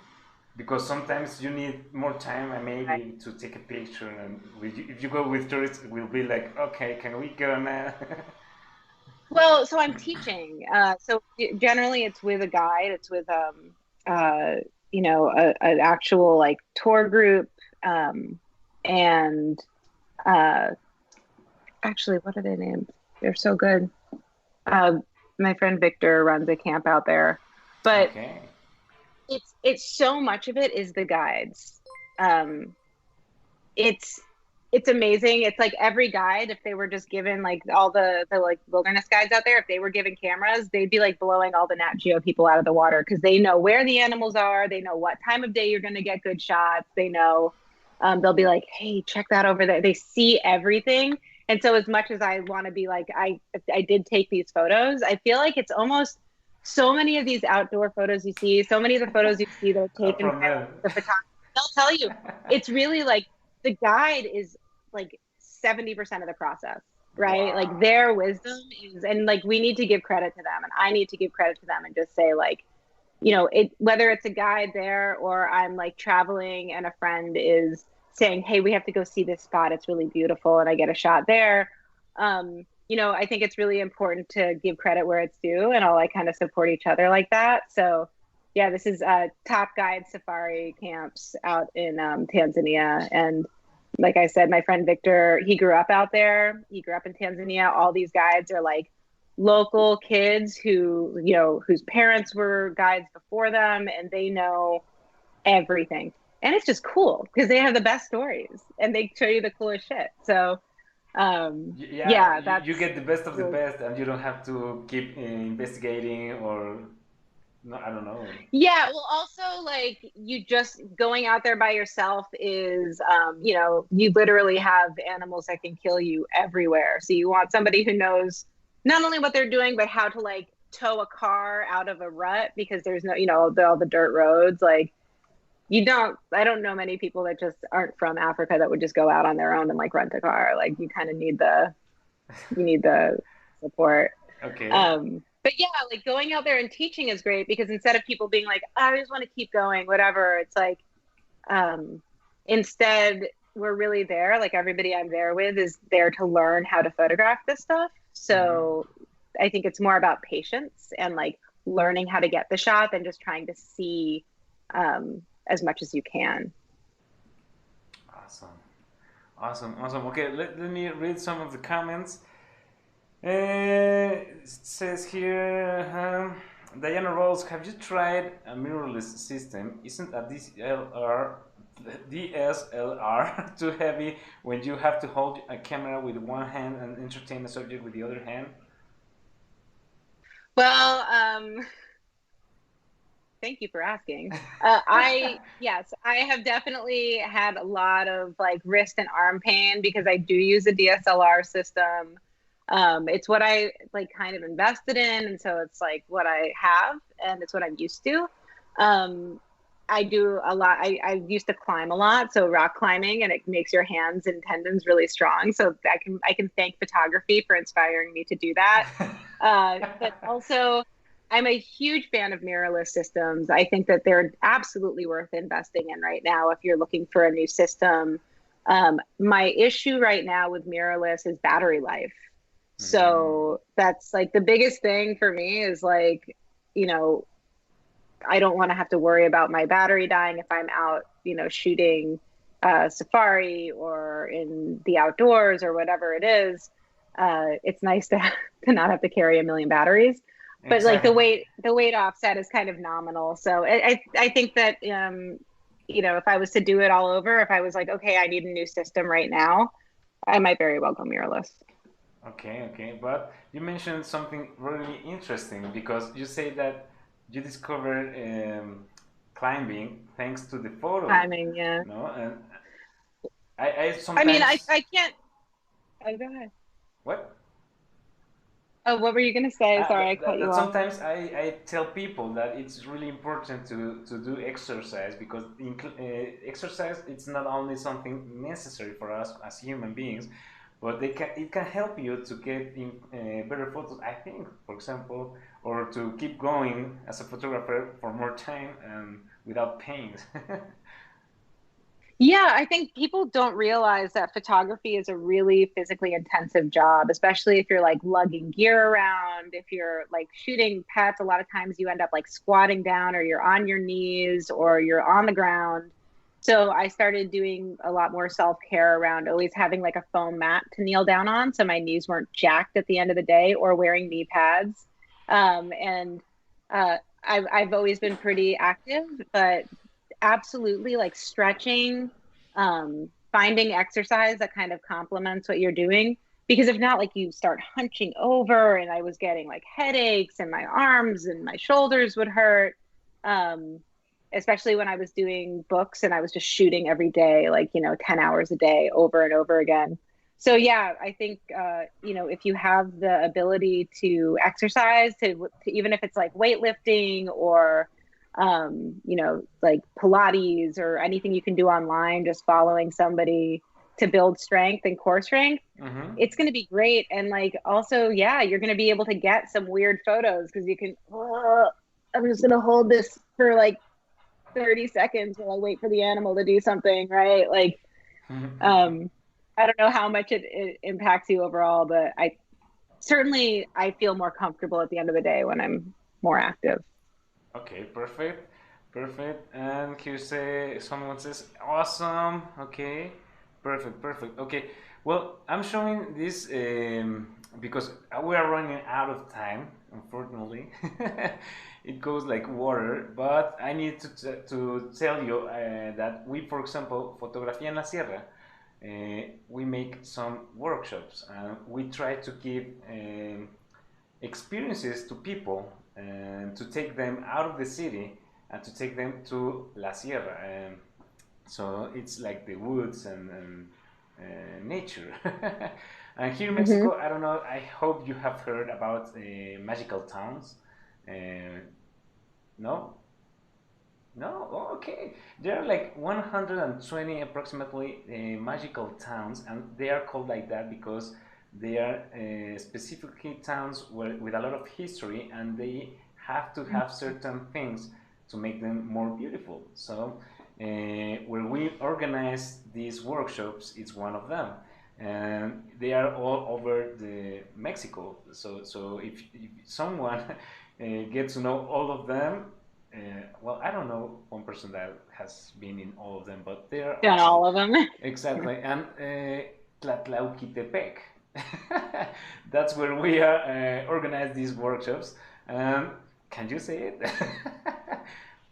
Because sometimes you need more time and maybe to take a picture, and if you go with tourists, it will be like, okay, can we go now? well, so I'm teaching. So generally it's with a guide. It's with uh, an actual like tour group. And uh, actually, what are they named? They're so good. Uh, my friend Victor runs a camp out there, but Okay. it's so much of it is the guides. Um, it's it's amazing. It's like every guide, if they were just given like all the like wilderness guides out there, if they were given cameras, they'd be like blowing all the Nat Geo people out of the water, because they know where the animals are, they know what time of day you're going to get good shots, they know. They'll be like, hey, check that over there. They see everything. And so as much as I want to be like, I did take these photos, I feel like it's almost so many of these outdoor photos you see, so many of the photos you see that are taken From by them. the photographer, they'll tell you it's really like the guide is like 70% of the process, right? Like Wow. their wisdom is, and like we need to give credit to them, and I need to give credit to them and just say like, it, whether it's a guide there or I'm like traveling and a friend is saying, hey, we have to go see this spot, it's really beautiful, and I get a shot there. I think it's really important to give credit where it's due, and all like kind of support each other like that. So yeah, this is Top Guide Safari Camps out in Tanzania. And like I said, my friend Victor, he grew up out there. He grew up in Tanzania. All these guides are like local kids who, whose parents were guides before them, and they know everything. And it's just cool because they have the best stories and they show you the coolest shit. So, Yeah, yeah, you that's get the best of the really, best, and you don't have to keep investigating or no, I don't know. yeah. Well, also like you just going out there by yourself is, you literally have animals that can kill you everywhere. So you want somebody who knows not only what they're doing, but how to like tow a car out of a rut, because there's no, all the dirt roads. Like I don't know many people that just aren't from Africa that would just go out on their own and like rent a car. Like you kind of you need the support. Okay. But yeah, like going out there and teaching is great because instead of people being like, I just want to keep going, whatever, it's like, um, instead we're really there. Like everybody I'm there with is there to learn how to photograph this stuff. Hmm. So I think it's more about patience and like learning how to get the shot than just trying to see as much as you can. Awesome. Awesome. Awesome. Okay, let me read some of the comments. It says here, Diana Rose, have you tried a mirrorless system? Isn't a DSLR too heavy when you have to hold a camera with one hand and entertain the subject with the other hand? Well, thank you for asking. Yes, I have definitely had a lot of like wrist and arm pain because I do use a DSLR system. It's what I like kind of invested in, and so it's like what I have, and it's what I'm used to. Um, I do a lot. I used to climb a lot, so rock climbing, and it makes your hands and tendons really strong. So I can thank photography for inspiring me to do that. But also, I'm a huge fan of mirrorless systems. I think that they're absolutely worth investing in right now if you're looking for a new system. My issue right now with mirrorless is battery life. Mm, So that's like the biggest thing for me is like, you know, I don't want to have to worry about my battery dying if I'm out, shooting safari or in the outdoors or whatever it is. It's nice to to not have to carry a million batteries, but like exactly. the weight offset is kind of nominal. So I think that if I was to do it all over, if I was like, okay, I need a new system right now, I might very well go mirrorless. Okay, okay. But you mentioned something really interesting because you say that you discovered climbing thanks to the photo, Timing, yeah. no? And I I mean, sometimes I can't. Oh, go ahead. what? Oh, what were you gonna say? Sorry, I cut That you off. sometimes I tell people that it's really important to do exercise because exercise it's not only something necessary for us as human beings, but it can help you to get in, better photos. I think, for example, or to keep going as a photographer for more time and without pain. Yeah, I think people don't realize that photography is a really physically intensive job, especially if you're like lugging gear around, if you're like shooting pets, a lot of times you end up like squatting down or you're on your knees or you're on the ground. So I started doing a lot more self-care around always having like a foam mat to kneel down on so my knees weren't jacked at the end of the day or wearing knee pads. And I've always been pretty active, but absolutely like stretching, finding exercise that kind of complements what you're doing. Because if not, like you start hunching over, and I was getting like headaches, and my arms and my shoulders would hurt. Um, Especially when I was doing books and I was just shooting every day, like, 10 hours a day over and over again. So yeah, I think if you have the ability to exercise, to even if it's like weightlifting or like Pilates or anything you can do online, just following somebody to build strength and core strength, Hmm. it's going to be great. And like, also, yeah, you're going to be able to get some weird photos because you can, I'm just going to hold this for like 30 seconds while I wait for the animal to do something, right? Like, um, I don't know how much it impacts you overall, but I feel more comfortable at the end of the day when I'm more active. Okay, perfect, perfect. And here say someone says awesome. Okay, perfect, perfect. Okay, well, I'm showing this because we are running out of time. Unfortunately, it goes like water. But I need to tell you that we, for example, Fotografía en la Sierra. We make some workshops and we try to give experiences to people and to take them out of the city and to take them to La Sierra. So it's like the woods and nature. And here in Hmm. Mexico, I don't know, I hope you have heard about magical towns. Uh, no? No? Oh, okay. There are like 120 approximately magical towns, and they are called like that because they are specifically towns with a lot of history, and they have to have certain things to make them more beautiful. So, where we organize these workshops, it's one of them, and they are all over the Mexico. So if someone gets to know all of them, well, I don't know one person that has been in all of them, but they're Done awesome. all of them. Exactly, and Tlatlauquitepec. That's where we are organize these workshops. Um, can you say it?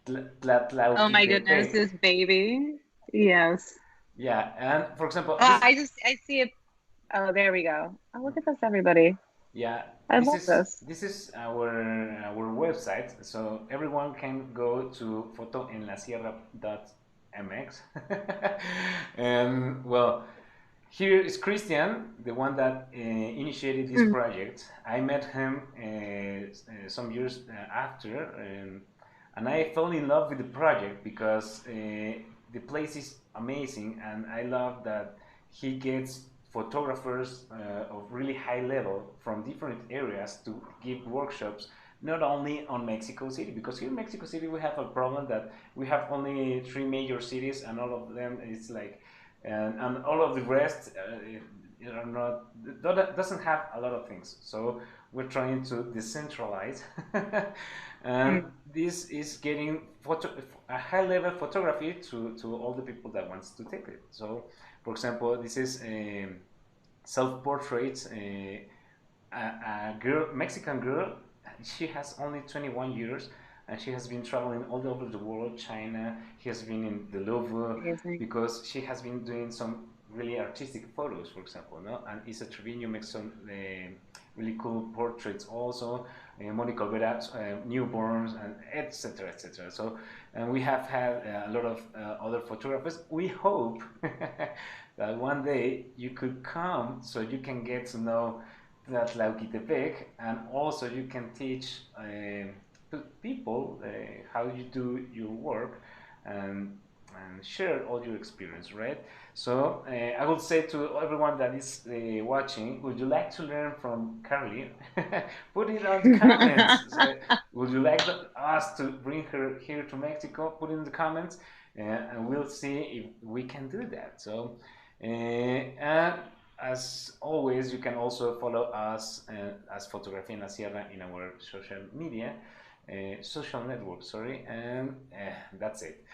Oh my goodness, Tlatlauquitepec. this baby. Yes. Yeah, and for example, this I see it. Oh, there we go. Oh, look at this, everybody. yeah, I love this. this is our website, so everyone can go to fotoenlasierra.mx. And well, here is Christian, the one that initiated this Mm. project. I met him some years after, and I fell in love with the project because the place is amazing, and I love that he gets photographers of really high level from different areas to give workshops not only on Mexico City, because here in Mexico City we have a problem that we have only three major cities, and all of them is like, and all of the rest are not doesn't have a lot of things. So we're trying to decentralize, and Mm. this is getting a high level photography to all the people that wants to take it. So, for example, this is self portraits. A girl, Mexican girl, she has only 21 years, and she has been traveling all over the world. China, she has been in the Louvre Amazing. because she has been doing some really artistic photos, for example, no? And Isa Trevino makes some really cool portraits also. Monica Olvera, newborns, and etc. etc. So, and we have had a lot of other photographers. We hope that one day you could come so you can get to know that Tlaukitepec, and also you can teach people how you do your work, and share all your experience, right? So I would say to everyone that is watching, would you like to learn from Carli? Put it on the comments. Would you like us to bring her here to Mexico? Put it in the comments, and we'll see if we can do that. So, and as always, you can also follow us as Fotografía en la Sierra in our social media, social network, sorry, and that's it.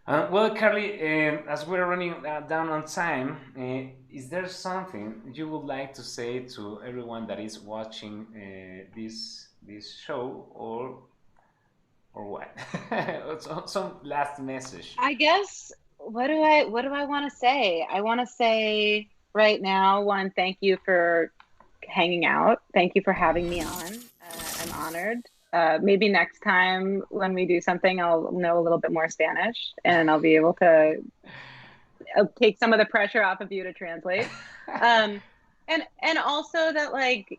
Well, Carli, as we're running down on time, is there something you would like to say to everyone that is watching this show, or what? Some last message. I guess what do I want to say? I want to say right now, one, thank you for hanging out. Thank you for having me on. I'm honored. Maybe next time when we do something, I'll know a little bit more Spanish and I'll be able to take some of the pressure off of you to translate. Um, and also that, like,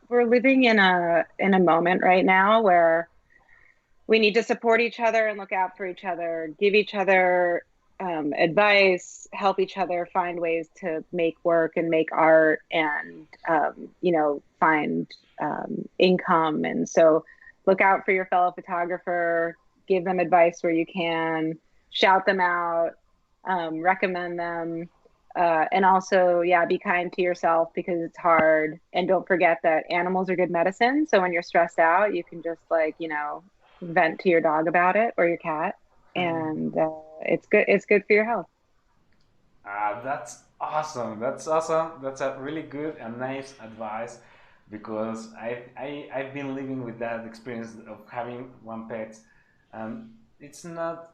we're living in a moment right now where we need to support each other and look out for each other, give each other advice, help each other find ways to make work and make art, and find income. And so look out for your fellow photographer, give them advice where you can, shout them out, recommend them. And also, yeah, be kind to yourself because it's hard. And don't forget that animals are good medicine. So when you're stressed out, you can just, like, vent to your dog about it or your cat, and it's good. It's good for your health. That's awesome. That's awesome. That's a really good and nice advice, because I've been living with that experience of having one pet, and it's not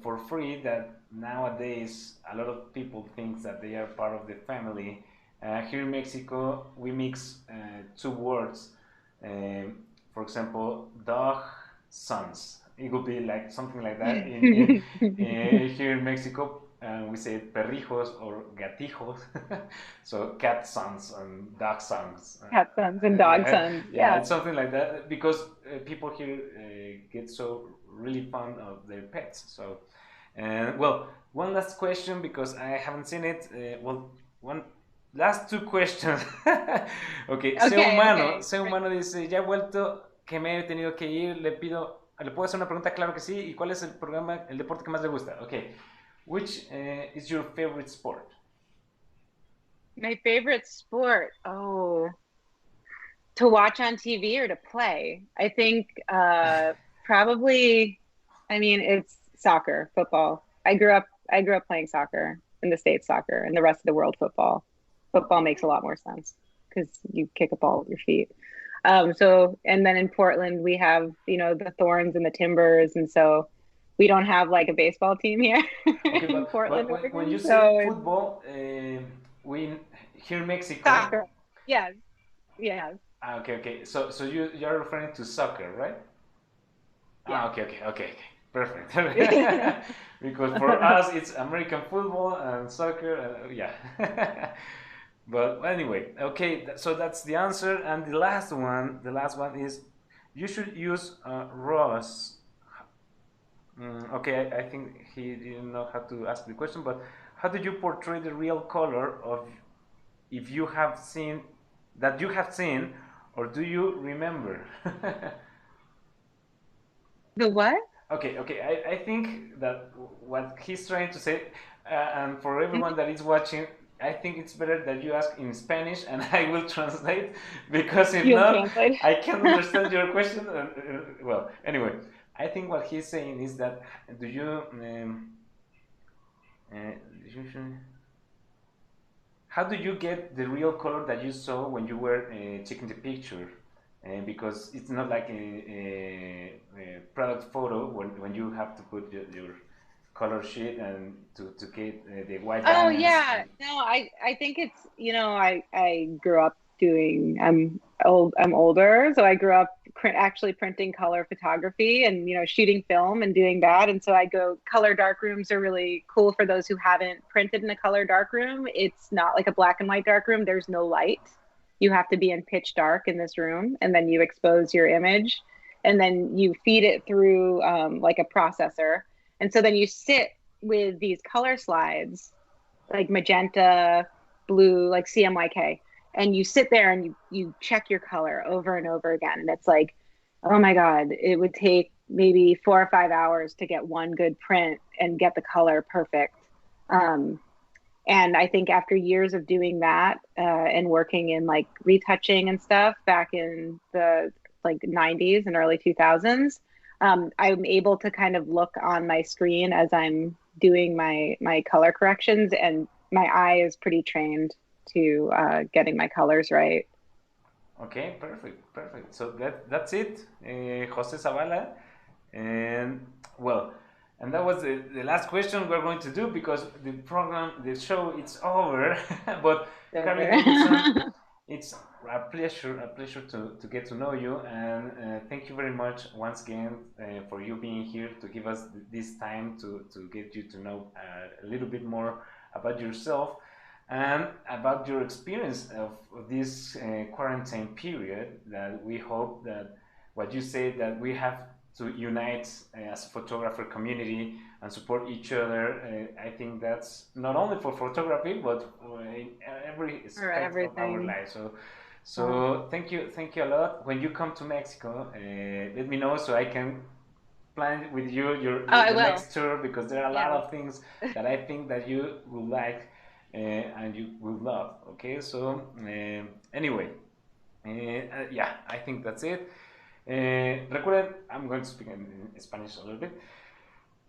for free. That nowadays a lot of people think that they are part of the family. Here in Mexico, we mix two words. Um, for example, dog sons. It would be like something like that in here in Mexico. We say perrijos or gatijos, so cat sons and dog sons. Cat sons and dog Yeah, sons. yeah, Yeah. it's something like that, because people here get so really fond of their pets. So, well, one last question because I haven't seen it. One last two questions. Ok, Okay. Ser humano dice, ya he vuelto, que me he tenido que ir, le pido, ¿le puedo hacer una pregunta? Claro que sí. ¿Y cuál es el programa, el deporte que más le gusta? Ok, which is your favorite sport? My favorite sport. Oh, to watch on TV or to play? I think probably, I mean, it's soccer, football. I grew up playing soccer in the States, soccer, and the rest of the world football. Football makes a lot more sense because you kick a ball with your feet. So and then in Portland we have, the Thorns and the Timbers, and so we don't have like a baseball team here Okay, in Portland, when you Oregon. say So it's football, we here in Mexico. soccer. Yes, yes, Okay, okay. So you're referring to soccer, right? yes. Okay, okay, okay, okay. Perfect. Because for us it's American football and soccer. Yeah. But anyway, okay. So that's the answer, and the last one is, you should use Ross. Okay, I think he didn't know how to ask the question, but how do you portray the real color of, if you have seen, that you have seen, or do you remember? The what? Okay, okay. I think that what he's trying to say, and for everyone that is watching, I think it's better that you ask in Spanish and I will translate, because if You'll not, translate. I can't understand your question. Well, anyway, I think what he's saying is that, do you, usually, how do you get the real color that you saw when you were taking the picture? Because it's not like a product photo when you have to put your color sheet and to get the white Oh balance. yeah. No, I think it's, I grew up doing, I'm older, so I grew up actually printing color photography and, shooting film and doing that. And so I go color dark rooms are really cool for those who haven't printed in a color dark room. It's not like a black and white dark room. There's no light. You have to be in pitch dark in this room, and then you expose your image, and then you feed it through like a processor. And so then you sit with these color slides like magenta, blue, like CMYK. And you sit there and you check your color over and over again. And it's like, oh my God, it would take maybe 4 or 5 hours to get one good print and get the color perfect. Um, and I think after years of doing that and working in like retouching and stuff back in the like 90s and early 2000s, I'm able to kind of look on my screen as I'm doing my color corrections, and my eye is pretty trained to getting my colors right. Okay, perfect, perfect. So that's it, Jose Zavala. And well, and that was the last question we're going to do, because the program, the show, it's over. But Carli Davidson, So, it's a pleasure to get to know you, and thank you very much once again for you being here to give us this time to get you to know a little bit more about yourself and about your experience of this quarantine period. That we hope that what you say, that we have to unite as a photographer community and support each other. I think that's not only for photography, but in every for aspect of our everything. life. So, Yeah. thank you a lot. When you come to Mexico, let me know so I can plan with you Oh, I the will. next tour, because there are a lot Yes. of things that I think that you will like and you will love. Okay, so anyway, yeah, I think that's it. Recuerden, I'm going to speak in Spanish a little bit.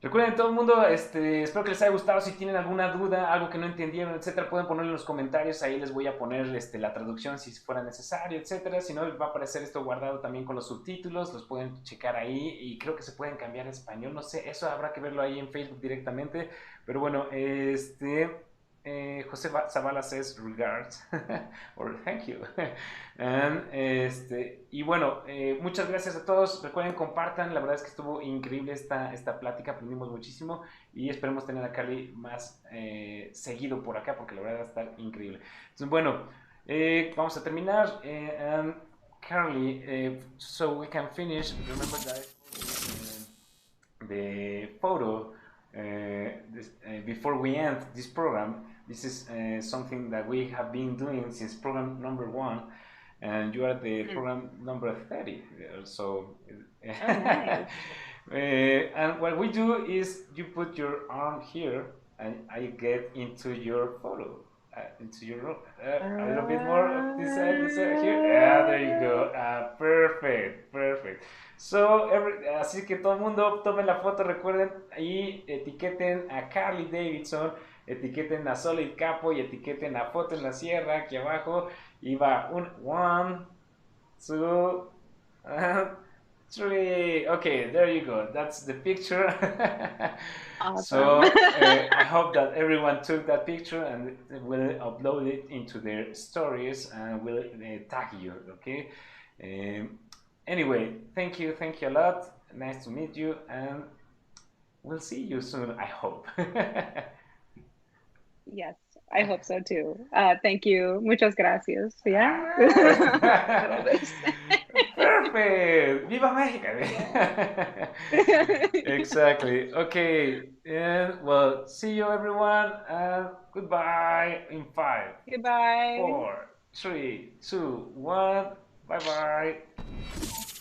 Recuerden todo el mundo, espero que les haya gustado. Si tienen alguna duda, algo que no entendieron, etcétera, pueden ponerlo en los comentarios. Ahí les voy a poner la traducción si fuera necesario, etcétera. Si no, va a aparecer esto guardado también con los subtítulos. Los pueden checar ahí y creo que se pueden cambiar a español. No sé, eso habrá que verlo ahí en Facebook directamente. Pero bueno, José Zavala says regards or thank you. And, y bueno, muchas gracias a todos. Recuerden, compartan. La verdad es que estuvo increíble esta plática. Aprendimos muchísimo y esperemos tener a Carli más seguido por acá, porque la verdad va a estar increíble. Entonces, bueno, vamos a terminar. And Carli, so we can finish. Remember, guys. the photo before we end this program. This is something that we have been doing since program number 1, and you are the program number 30. So, nice. and what we do is you put your arm here, and I get into your photo. Into your room. A little bit more of this side here. Yeah, there you go. Perfect, perfect. So, así que todo el mundo tome la foto, recuerden, y etiqueten a Carli Davidson, etiqueten a Solid Capo y etiqueten a Foto en la Sierra aquí abajo. Y va one, two, three. Okay, there you go. That's the picture. Awesome. So I hope that everyone took that picture and will upload it into their stories and will tag you. Okay. Anyway, thank you a lot. Nice to meet you, and we'll see you soon, I hope. Yes, I hope so too. Thank you. Muchas gracias. Yeah. Perfect. Viva México. Exactly. Okay. And well, see you everyone, and goodbye in 5, Goodbye. 4, 3, 2, 1. Bye bye.